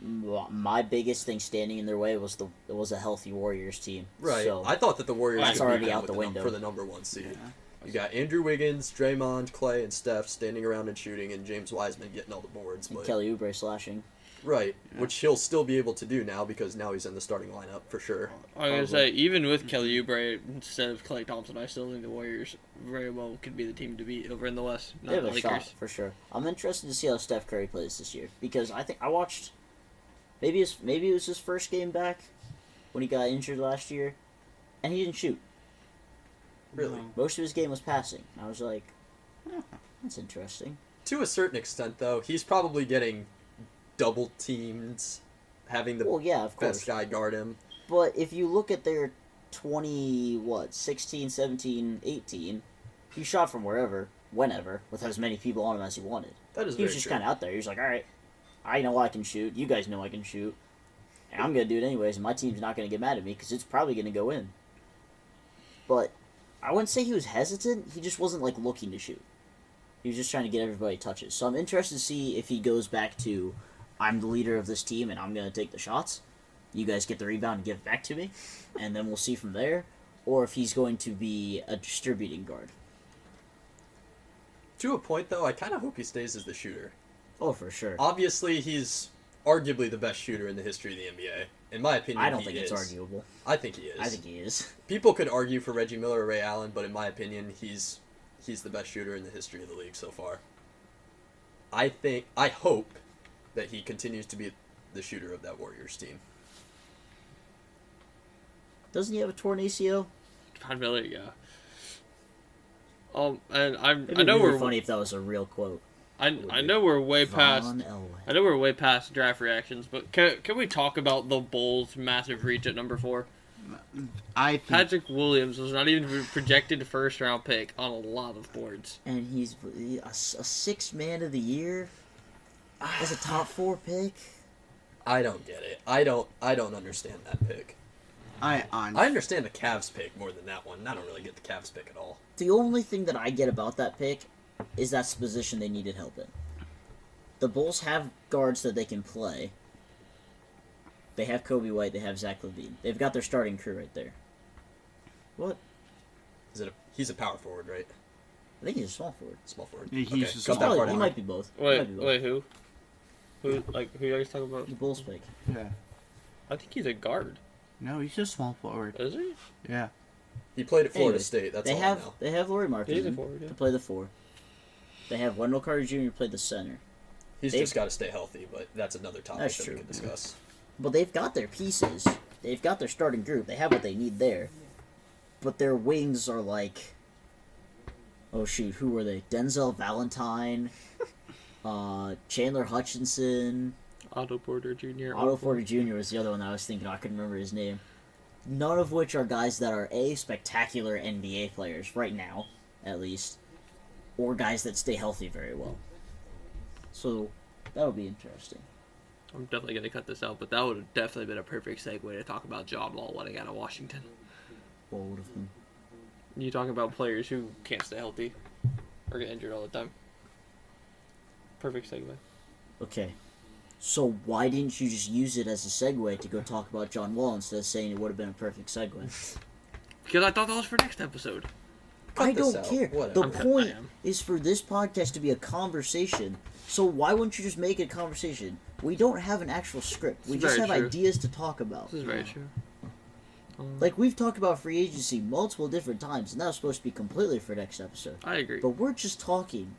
My biggest thing standing in their way was a healthy Warriors team. Right. So I thought that the Warriors That's could beat already them out with the window. for the number 1 seed. Yeah. You got Andrew Wiggins, Draymond, Clay, and Steph standing around and shooting, and James Wiseman getting all the boards. and But, Kelly Oubre slashing. right, Yeah. which he'll still be able to do now because now he's in the starting lineup for sure. I was going to say, even with Kelly Oubre instead of Klay Thompson, I still think the Warriors very well could be the team to beat over in the West, They not have the a Lakers. shot for sure. I'm interested to see how Steph Curry plays this year because I think I watched. Maybe it was his first game back when he got injured last year, and he didn't shoot. Really. No. Most of his game was passing. I was like, that's interesting. To a certain extent, though, he's probably getting double teamed, having the Well, yeah, of course. best guy guard him. But if you look at their 16, 17, 18, he shot from wherever, whenever, with as many people on him as he wanted. That is He was very just true. kind of out there. He was like, all right, I know I can shoot. You guys know I can shoot. And I'm going to do it anyways, and my team's not going to get mad at me because it's probably going to go in. But I wouldn't say he was hesitant. He just wasn't, like, looking to shoot. He was just trying to get everybody touches. So I'm interested to see if he goes back to, I'm the leader of this team, and I'm going to take the shots. You guys get the rebound and give it back to me. And then we'll see from there. Or if he's going to be a distributing guard. To a point, though, I kind of hope he stays as the shooter. Oh, for sure. Obviously, he's arguably the best shooter in the history of the NBA. In my opinion, I don't he think is. it's arguable. I think he is. I think he is. People could argue for Reggie Miller or Ray Allen, but in my opinion, he's the best shooter in the history of the league so far. I hope that he continues to be the shooter of that Warriors team. Doesn't he have a torn ACL? Von Miller, yeah. And It'd be I know really we're funny if that was a real quote. I know we're way past. Von Elway. I know we're way past draft reactions, but can we talk about the Bulls' massive reach at number 4? I think Patrick Williams was not even projected first round pick on a lot of boards. And he's a sixth man of the year as a top 4 pick. I don't get it. I don't understand that pick. I I understand the Cavs pick more than that one. I don't really get the Cavs pick at all. The only thing that I get about that pick is that's the position they needed help in. The Bulls have guards that they can play. They have Kobe White, they have Zach LaVine. They've got their starting crew right there. What? He's a power forward, right? I think he's a small forward. Small forward. Yeah, he's okay, a cut small that He part out. might be both. He Wait, might be both. wait, who? Who are you guys talking about? The Bulls pick. yeah. I think he's a guard. No, he's a small forward. Is he? Yeah. He played at Florida Anyway, State. That's They all have I know. they have Laurie Marketing He's a forward, yeah. to play the 4. They have Wendell Carter Jr. to play the center. He's they've- just got to stay healthy, but that's another topic That's that true. we can discuss. But they've got their pieces. They've got their starting group. They have what they need there. But their wings are like, oh shoot, who were they? Denzel Valentine, Chandler Hutchinson, Otto Porter Jr. Otto Porter Jr. was the other one that I was thinking. I couldn't remember his name. None of which are guys that are spectacular NBA players right now, at least, or guys that stay healthy very well. So that would be interesting. I'm definitely going to cut this out, but that would have definitely been a perfect segue to talk about John Wall wanting out of Washington. What would have been? You talking about players who can't stay healthy or get injured all the time. Perfect segue. Okay. So why didn't you just use it as a segue to go talk about John Wall instead of saying it would have been a perfect segue? Because I thought that was for next episode. Cut I this don't out. care. Whatever. The I'm cut- point I am. is for this podcast to be a conversation. So why wouldn't you just make it a conversation? We don't have an actual script. We This is just have very true. ideas to talk about. This is very true. Like, we've talked about free agency multiple different times, and that was supposed to be completely for next episode. I agree. But we're just talking.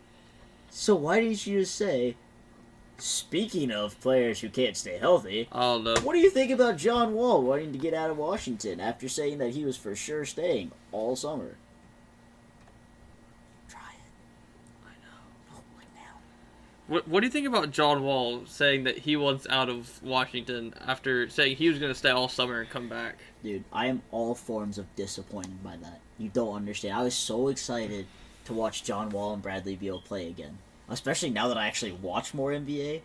So why didn't you just say, speaking of players who can't stay healthy, I don't know. what do you think about John Wall wanting to get out of Washington after saying that he was for sure staying all summer? Try it. I know. No, like now. What do you think about John Wall saying that he wants out of Washington after saying he was going to stay all summer and come back? Dude, I am all forms of disappointed by that. You don't understand. I was so excited to watch John Wall and Bradley Beal play again. Especially now that I actually watch more NBA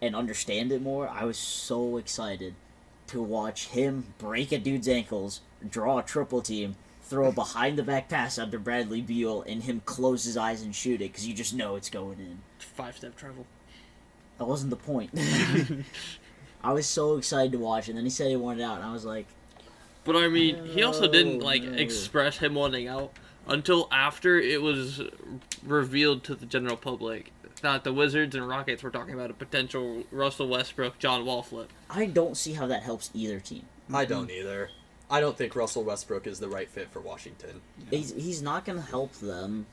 and understand it more. I was so excited to watch him break a dude's ankles, draw a triple team, throw a behind the back pass under Bradley Beal, and him close his eyes and shoot it because you just know it's going in. 5-step travel. That wasn't the point. I was so excited to watch it, and then he said he wanted out, and I was like, But I mean, he also didn't No. express him wanting out until after it was revealed to the general public that the Wizards and Rockets were talking about a potential Russell Westbrook John Wall flip. I don't see how that helps either team. I don't either. I don't think Russell Westbrook is the right fit for Washington. He's not going to help them.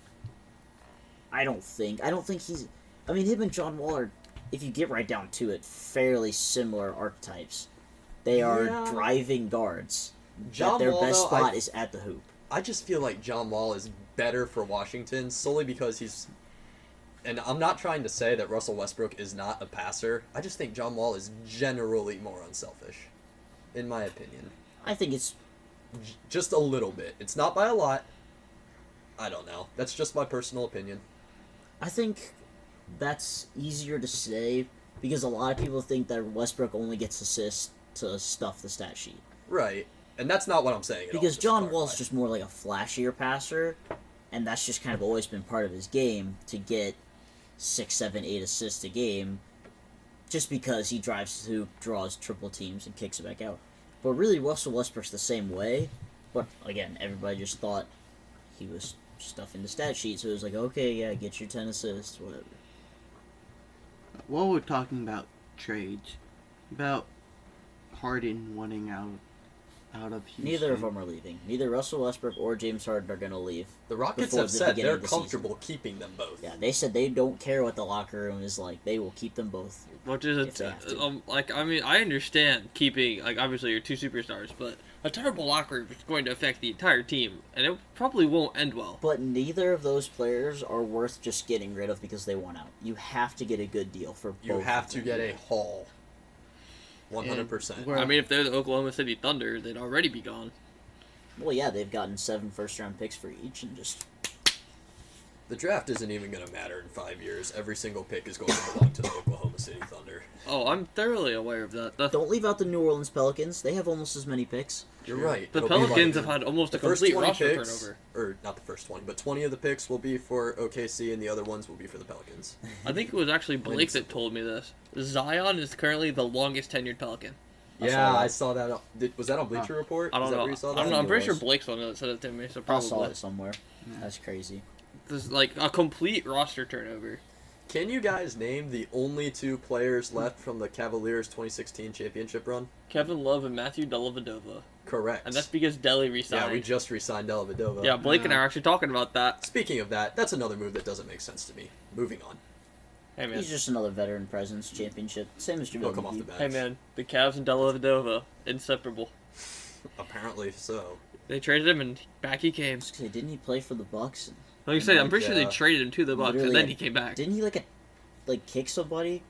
I don't think he's... I mean, him and John Wall are, if you get right down to it, fairly similar archetypes. They are Yeah. driving guards. John Their Wall, best though, spot is at the hoop. I just feel like John Wall is better for Washington solely because he's... And I'm not trying to say that Russell Westbrook is not a passer. I just think John Wall is generally more unselfish, in my opinion. I think it's... Just a little bit. It's not by a lot. I don't know. That's just my personal opinion. I think that's easier to say because a lot of people think that Westbrook only gets assists to stuff the stat sheet. Right. And that's not what I'm saying at all, Because just to John clarify. Wall's just more like a flashier passer, and that's just kind of always been part of his game to get 6, 7, 8 assists a game, just because he drives to the hoop, draws triple teams, and kicks it back out. But really, Russell Westbrook's the same way, but again, everybody just thought he was stuffing the stat sheet, so it was like, okay, yeah, get your 10 assists, whatever. While we're talking about trades, about Harden wanting out of Houston. Neither of them are leaving. Neither Russell Westbrook or James Harden are going to leave. The Rockets before have the said beginning they're of the comfortable keeping them both. Yeah, they said they don't care what the locker room is like. They will keep them both. Which is If they have to. I understand keeping obviously your two superstars, but a terrible locker room is going to affect the entire team, and it probably won't end well. But neither of those players are worth just getting rid of because they want out. You have to get a good deal for both. You have of to them. get a haul. 100%. Well- I mean, if they're the Oklahoma City Thunder, they'd already be gone. Well, yeah, they've gotten 7 first-round picks for each, and just The draft isn't even going to matter in 5 years. Every single pick is going to belong to the Oklahoma City Thunder. Oh, I'm thoroughly aware of that. don't leave out the New Orleans Pelicans. They have almost as many picks. You're right. The It'll be Pelicans like have had almost a the first complete 20 roster picks, turnover. or not the first 20, but 20 of the picks will be for OKC, and the other ones will be for the Pelicans. I think it was actually Blake that told me this. Zion is currently the longest tenured Pelican. I saw that. Was that on Bleacher Report? I don't Is that know. where you saw that? I don't know. I'm It pretty sure was. Blake's the one that said it to me, so I saw probably. it somewhere. That's crazy. There's like a complete roster turnover. Can you guys name the only 2 players left from the Cavaliers' 2016 championship run? Kevin Love and Matthew Dellavedova. Correct. And that's because Delly resigned. Yeah, we just re-signed Dellavedova. Yeah, Blake and I are actually talking about that. Speaking of that, that's another move that doesn't make sense to me. Moving on. Hey man, He's just another veteran presence, championship. Same as He'll JaVale come off the McGee. bench. hey man, the Cavs and Dellavedova inseparable. Apparently so. They traded him and back he came. Okay, didn't he play for the Bucks? Like I said, I'm like, pretty sure they yeah. traded him to the Bucks and Literally, then he came back. Didn't he kick somebody?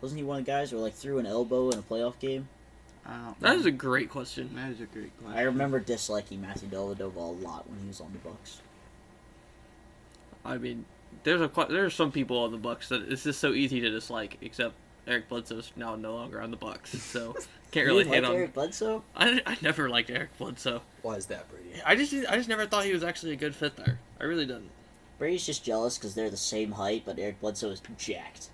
Wasn't he one of the guys or threw an elbow in a playoff game? I don't That know. is a great question. That is a great question. I remember disliking Matthew Dellavedova a lot when he was on the Bucks. I mean, there's some people on the Bucks that it's just so easy to dislike, except Eric Bledsoe's now no longer on the Bucks, so can't You really didn't hate like on. Eric Bledsoe? I never liked Eric Bledsoe. Why is that, Brady? I just never thought he was actually a good fit there. I really didn't. Brady's just jealous because they're the same height, but Eric Bledsoe is jacked.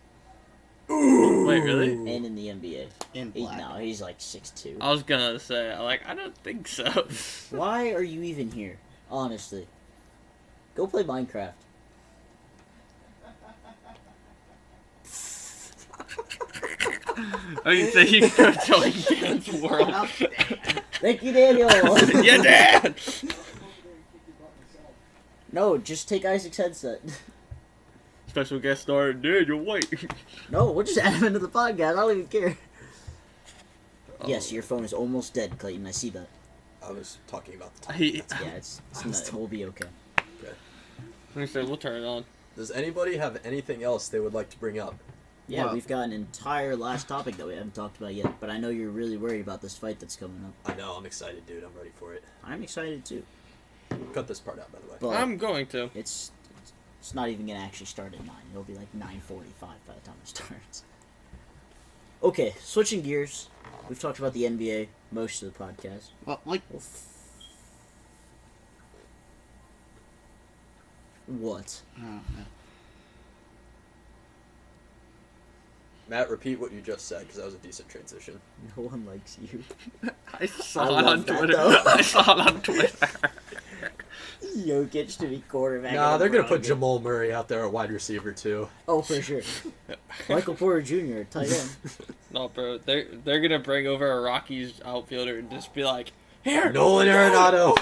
Wait, really? And in the NBA. In black. He's like 6'2". I was gonna say, I don't think so. Why are you even here? Honestly. Go play Minecraft. I mean, say you go join Dan's world. Thank you, Daniel! Yeah, Dan! No, just take Isaac's headset. Special guest star, Dan, you're white. No, we'll just add him into the podcast. I don't even care. Oh. Yes, your phone is almost dead, Clayton. I see that. I was talking about the time. Yeah, it's not, we'll be okay. Okay. Like I said, we'll turn it on. Does anybody have anything else they would like to bring up? Yeah, Well- we've got an entire last topic that we haven't talked about yet, but I know you're really worried about this fight that's coming up. I know, I'm excited, dude. I'm ready for it. I'm excited too. Cut this part out, by the way. But I'm going to. it's not even gonna actually start at 9. It'll be like 9:45 by the time it starts. Okay, switching gears. We've talked about the NBA most of the podcast. Well, like, What? I don't know. Matt, repeat what you just said, because that was a decent transition. No one likes you. I saw I it on love that, Twitter. though. I saw it on Twitter. Jokic to be quarterback. Nah, of they're the going to put Broncos. Jamal Murray out there at wide receiver, too. Oh, for sure. Michael Porter Jr., tight end. No, bro, they're gonna bring over a Rockies outfielder and just be like, here, Nolan Arenado!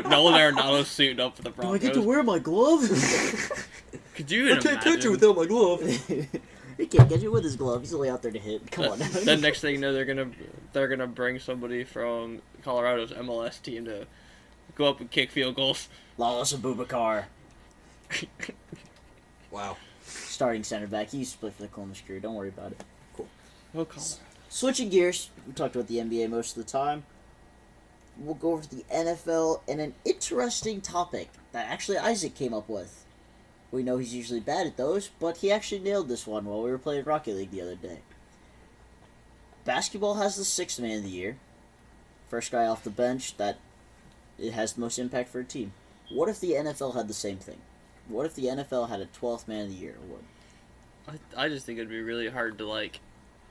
Nolan Arenado's suiting up for the Do I Broncos. get to wear my glove? Could you I can't catch you without my glove. He can't get you with his glove. He's only out there to hit. Come on. Then next thing you know, they're gonna bring somebody from Colorado's MLS team to go up and kick field goals. Lawless Abubakar, Wow. starting center back. He used to play for the Columbus Crew. Don't worry about it. Oh, come on. Switching gears, we talked about the NBA most of the time. We'll go over to the NFL and an interesting topic that actually Isaac came up with. We know he's usually bad at those, but he actually nailed this one while we were playing Rocket League the other day. Basketball has the 6th man of the year. First guy off the bench that it has the most impact for a team. What if the NFL had the same thing? What if the NFL had a 12th man of the year award? I just think it'd be really hard to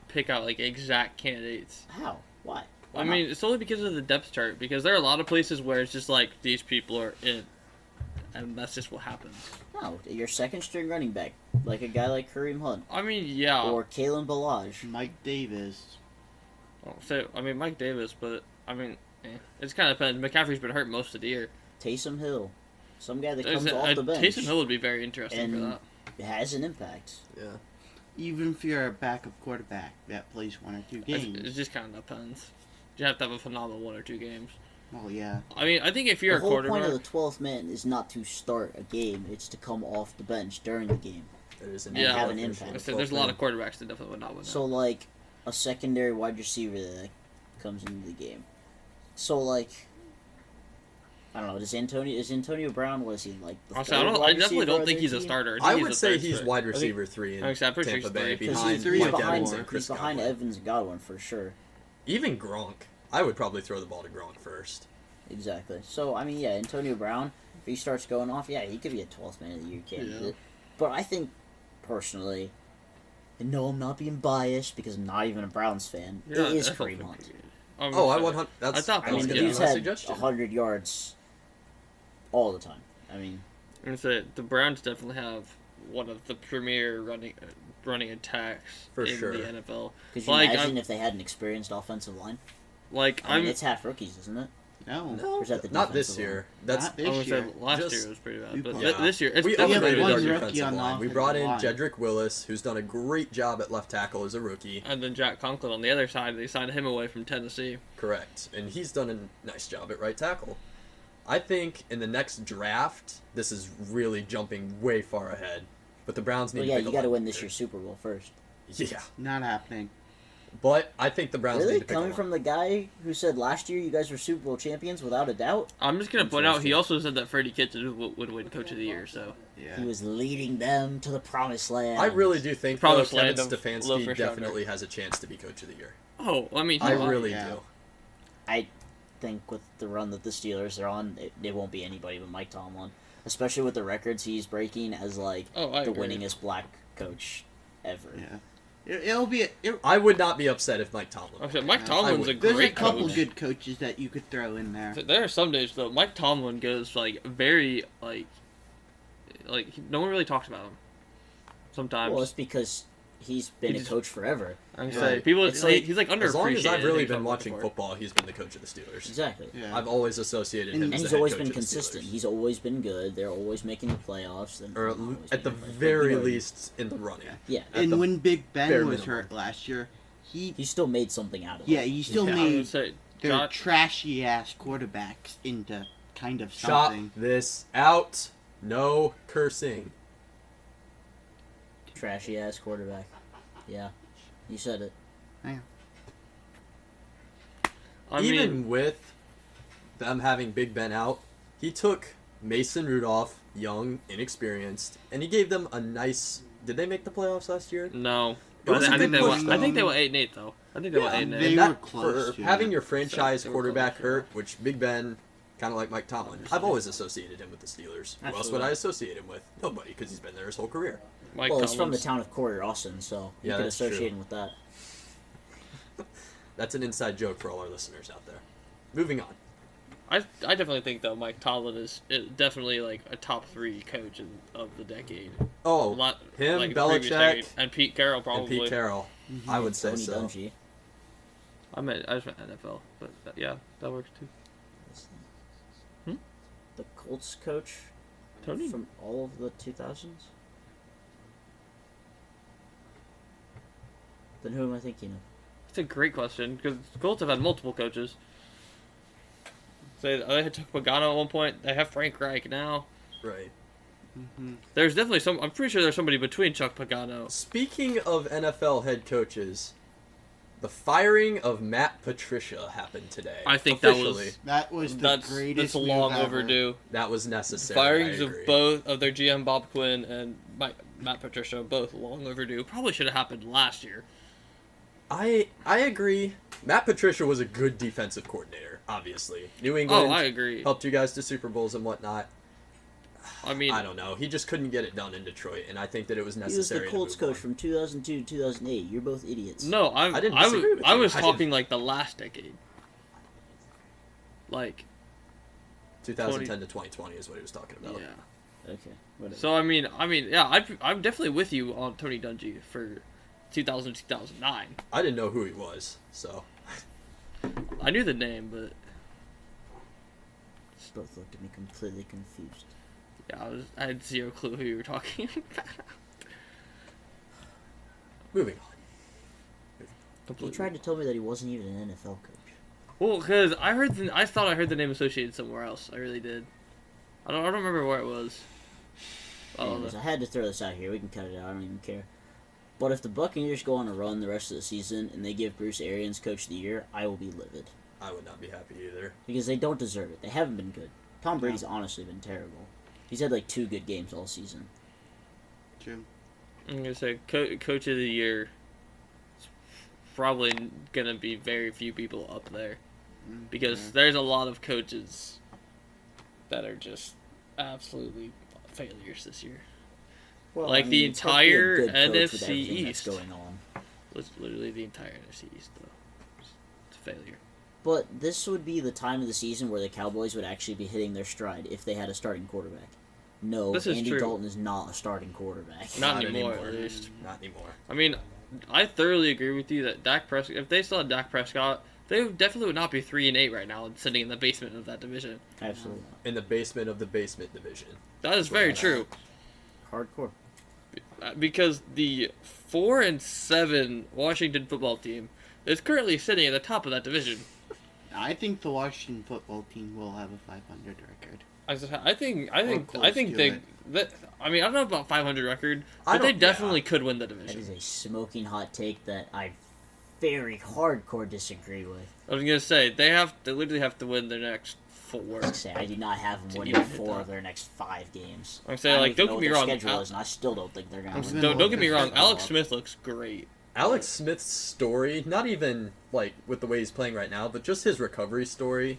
pick out exact candidates. How? Why? Why I mean, it's only because of the depth chart. Because there are a lot of places where it's just these people are in, and that's just what happens. No, your second string running back, like a guy like Kareem Hunt I mean, yeah. or Kalen Ballage. Mike Davis. Mike Davis, but I mean, it's kind of depends. McCaffrey's been hurt most of the year. Taysom Hill, some guy that comes off the bench Taysom Hill would be very interesting for and that. has an impact. Yeah. Even if you're a backup quarterback that plays 1 or 2 games. It just kind of depends. You have to have a phenomenal 1 or 2 games. Well, yeah. I mean, I think if you're The a whole point quarterback, of the 12th man is not to start a game; it's to come off the bench during the game. There is an Yeah. have an impact for impact. sure. so there's a lot of quarterbacks that definitely would not win. So like a secondary wide receiver that comes into the game. So like I don't know. Is Antonio Brown? Was he like? The Honestly, third I wide definitely receiver don't of think their he's a team? starter. I think would a say third he's string. wide I think- receiver 3 in I'm pretty sure Tampa he's Bay, three. Because behind he's three Mike behind, Evans and Chris he's behind Godwin. Evans and Godwin for sure. Even Gronk. I would probably throw the ball to Gronk first. Exactly. So I mean, yeah, Antonio Brown. If he starts going off, yeah, he could be a 12th man of the year candidate. Yeah. But I think personally, and no, I'm not being biased because I'm not even a Browns fan. Yeah, it is that's not Kareem pretty Hunt. good. Oh, I 100. That's I thought I mean, Yeah. the gonna dude's be my had suggestion. 100 yards all the time. I mean, I'm gonna say the Browns definitely have one of the premier running attacks For in sure. the NFL. could you Like, imagine I'm- if they had an experienced offensive line? Like I mean, I'm, it's half rookies, isn't it? No. No, Or is that the not this defensive year. That's Not I this would year. say last Just- year was pretty bad, we but brought- Yeah. this year it's we definitely have upgraded one our rookie defensive on the line. We offensive brought in line. Jedrick Willis, who's done a great job at left tackle as a rookie. And then Jack Conklin on the other side, they signed him away from Tennessee. Correct. And he's done a nice job at right tackle. I think in the next draft, this is really jumping way far ahead. But the Browns need Well, to yeah, pick you a got to win linebacker. this year's Super Bowl first. Yeah. Not happening. But I think the Browns Really? need to pick Coming a from the guy who said last year you guys were Super Bowl champions without a doubt? I'm just gonna point out he Interesting. also said that Freddie Kitchens would win Coach of the Year. So Yeah. He was leading them to the promised land. I really do think Probably though, Kevin slammed him low Stefanski first definitely has a chance to be Coach of the Year. I mean, I he- really yeah. do. I think with the run that the Steelers are on, it won't be anybody but Mike Tomlin. Especially with the records he's breaking as, like, I the agree. winningest black coach ever. Yeah. It'll be. I would not be upset if Mike Tomlin. Like I said, Mike Yeah. Tomlin's I a would. There's great a couple coach. good coaches that you could throw in there. There are some days though. Mike Tomlin goes like very like no one really talks about him. Sometimes Well, it's because he's been He a just- coach forever. I'm Yeah. saying people. It's He's like- like underappreciated. As long as I've really I think been I'm watching looking for. football, he's been the coach of the Steelers. Exactly. Yeah. I've always associated him And as And he's the head always coach been of the consistent. Steelers. He's always been good. They're always making the playoffs. Or at the very least in the running. Yeah. At And the when Big Ben bare was minimum. hurt last year, he still made something out of it. he still Yeah. I would made say their Josh, trashy ass quarterbacks into kind of Chop something. this out. No cursing. Trashy ass quarterback. Yeah. You said it. I Even mean, with them having Big Ben out, he took Mason Rudolph, young, inexperienced, and he gave them a nice. Did they make the playoffs last year? no. It was But a I think good they push, went. I think though. they went 8-8 though. I think they went 8-8. They And were that- close for to having it. your franchise They were quarterback close, yeah. hurt, which Big Ben, kind of like Mike Tomlin, I've always associated him with the Steelers. Who else would Absolutely. I associate him with? Nobody, because he's been there his whole career. Mike Well, he's from the Tomlin's- town of Corey Austin, so you Yeah, could that's associate true. him with that. That's an inside joke for all our listeners out there. Moving on. I definitely think though Mike Tomlin is definitely like a top 3 coach of the decade. Oh, A lot, him, like, the previous decade. Belichick, and Pete Carroll and probably. Pete Carroll. I would say Tony so. Dungy. I just meant NFL, but yeah, that works too. The Colts coach Tony. from all of the 2000s? Then who am I thinking of? It's a great question because the Colts have had multiple coaches. So they took Pagano at one point. They have Frank Reich now. Right. There's definitely some. I'm pretty sure there's somebody between Chuck Pagano. Speaking of NFL head coaches, the firing of Matt Patricia happened today. I think that Officially. That was the That's greatest that's long move ever. overdue. That was necessary. Firings I of agree. both of their GM Bob Quinn and Matt Patricia, both long overdue. Probably should have happened last year. I agree. Matt Patricia was a good defensive coordinator, obviously. New England Oh, I agree. helped you guys to Super Bowls and whatnot. I mean, I don't know. He just couldn't get it done in Detroit, and I think that it was He was necessary. the Colts to move coach from 2002 to 2008. You're both idiots. no, I didn't disagree with I you. was I talking didn't- like the last decade. Like, 2010 to 2020 is what he was talking about. Yeah. Okay. Whatever. So I mean, yeah, I'm definitely with you on Tony Dungy for 2009. I didn't know who he was, so I knew the name, but Both looked at me completely confused. yeah, I had zero clue who you were talking about. moving on. He Completely. tried to tell me that he wasn't even an NFL coach. Well, because I thought I heard the name associated somewhere else. I really did. I don't remember where it was. Anyways, I had to throw this out here. We can cut it out. I don't even care. But if the Buccaneers go on a run the rest of the season and they give Bruce Arians Coach of the Year, I will be livid. I would not be happy either. Because they don't deserve it. They haven't been good. Tom Brady's honestly been terrible. He's had like 2 good games all season. True. I'm gonna say Coach of the Year. It's probably gonna be very few people up there because there's a lot of coaches that are just absolutely failures this year. Well, Like, the it's hard to be a entire good coach with NFC everything that's East. going on. It's literally the entire NFC East, though. It's a failure. But this would be the time of the season where the Cowboys would actually be hitting their stride if they had a starting quarterback. No, This is Andy true. Dalton is not a starting quarterback. Not anymore, at least. Not anymore. I mean, I thoroughly agree with you that Dak Prescott, if they still had Dak Prescott, they definitely would not be 3-8 right now and sitting in the basement of that division. Absolutely In the basement of the basement division. That is very true. not. Hardcore. Because the 4-7 Washington football team is currently sitting at the top of that division. I think the Washington football team will have a 500 record. I think close to they it. that I mean I don't know about 500 record, I but they don't- definitely could win the That division. is a smoking hot take that I very hardcore disagree with. I was gonna say they literally have to win their next 4. I do not have them To winning even hit 4 that. of their next 5 games. I'm saying, I like, even don't know get me what wrong, their schedule Al- is, and I still don't think they're gonna win. Don't get me wrong. Football. Alex Smith looks great. Alex Smith's story, not even like with the way he's playing right now, but just his recovery story,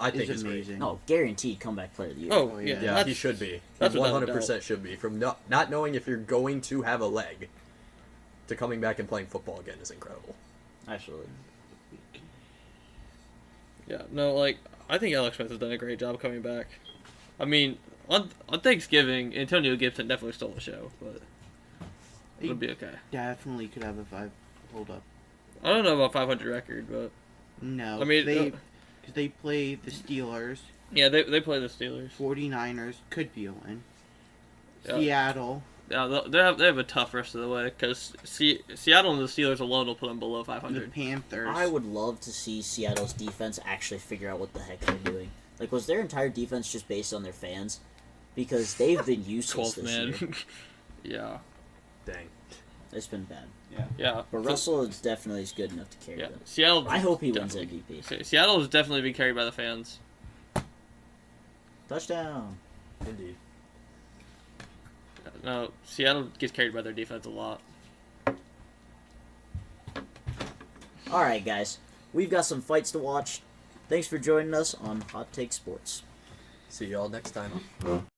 I think It's is great. amazing. No, guaranteed comeback player of the year. Oh yeah. yeah, Yeah, he should be. that's He without a 100% should be. From not knowing if you're going to have a leg to coming back and playing football again is incredible. Absolutely. Yeah, no, like I think Alex Smith has done a great job coming back. I mean, on Thanksgiving, Antonio Gibson definitely stole the show, but it'll be okay. Definitely could have a 5. Hold up. I don't know about 500 record, but No. I mean, because they play the Steelers, yeah, they play the Steelers. 49ers, could be a win. Yeah. Seattle, Yeah, they have a tough rest of the way because Seattle and the Steelers alone will put them below the 500. Panthers. I would love to see Seattle's defense actually figure out what the heck they're doing. Like, was their entire defense just based on their fans? Because they've been useless 12th this year. man. Yeah, Dang. It's been bad. yeah. But Russell is definitely is good enough to carry Yeah, them. Seattle. I hope he wins definitely- MVP. Seattle has definitely been carried by the fans. Touchdown. Indeed. No, Seattle gets carried by their defense a lot. Alright, guys. We've got some fights to watch. Thanks for joining us on Hot Take Sports. See y'all next time.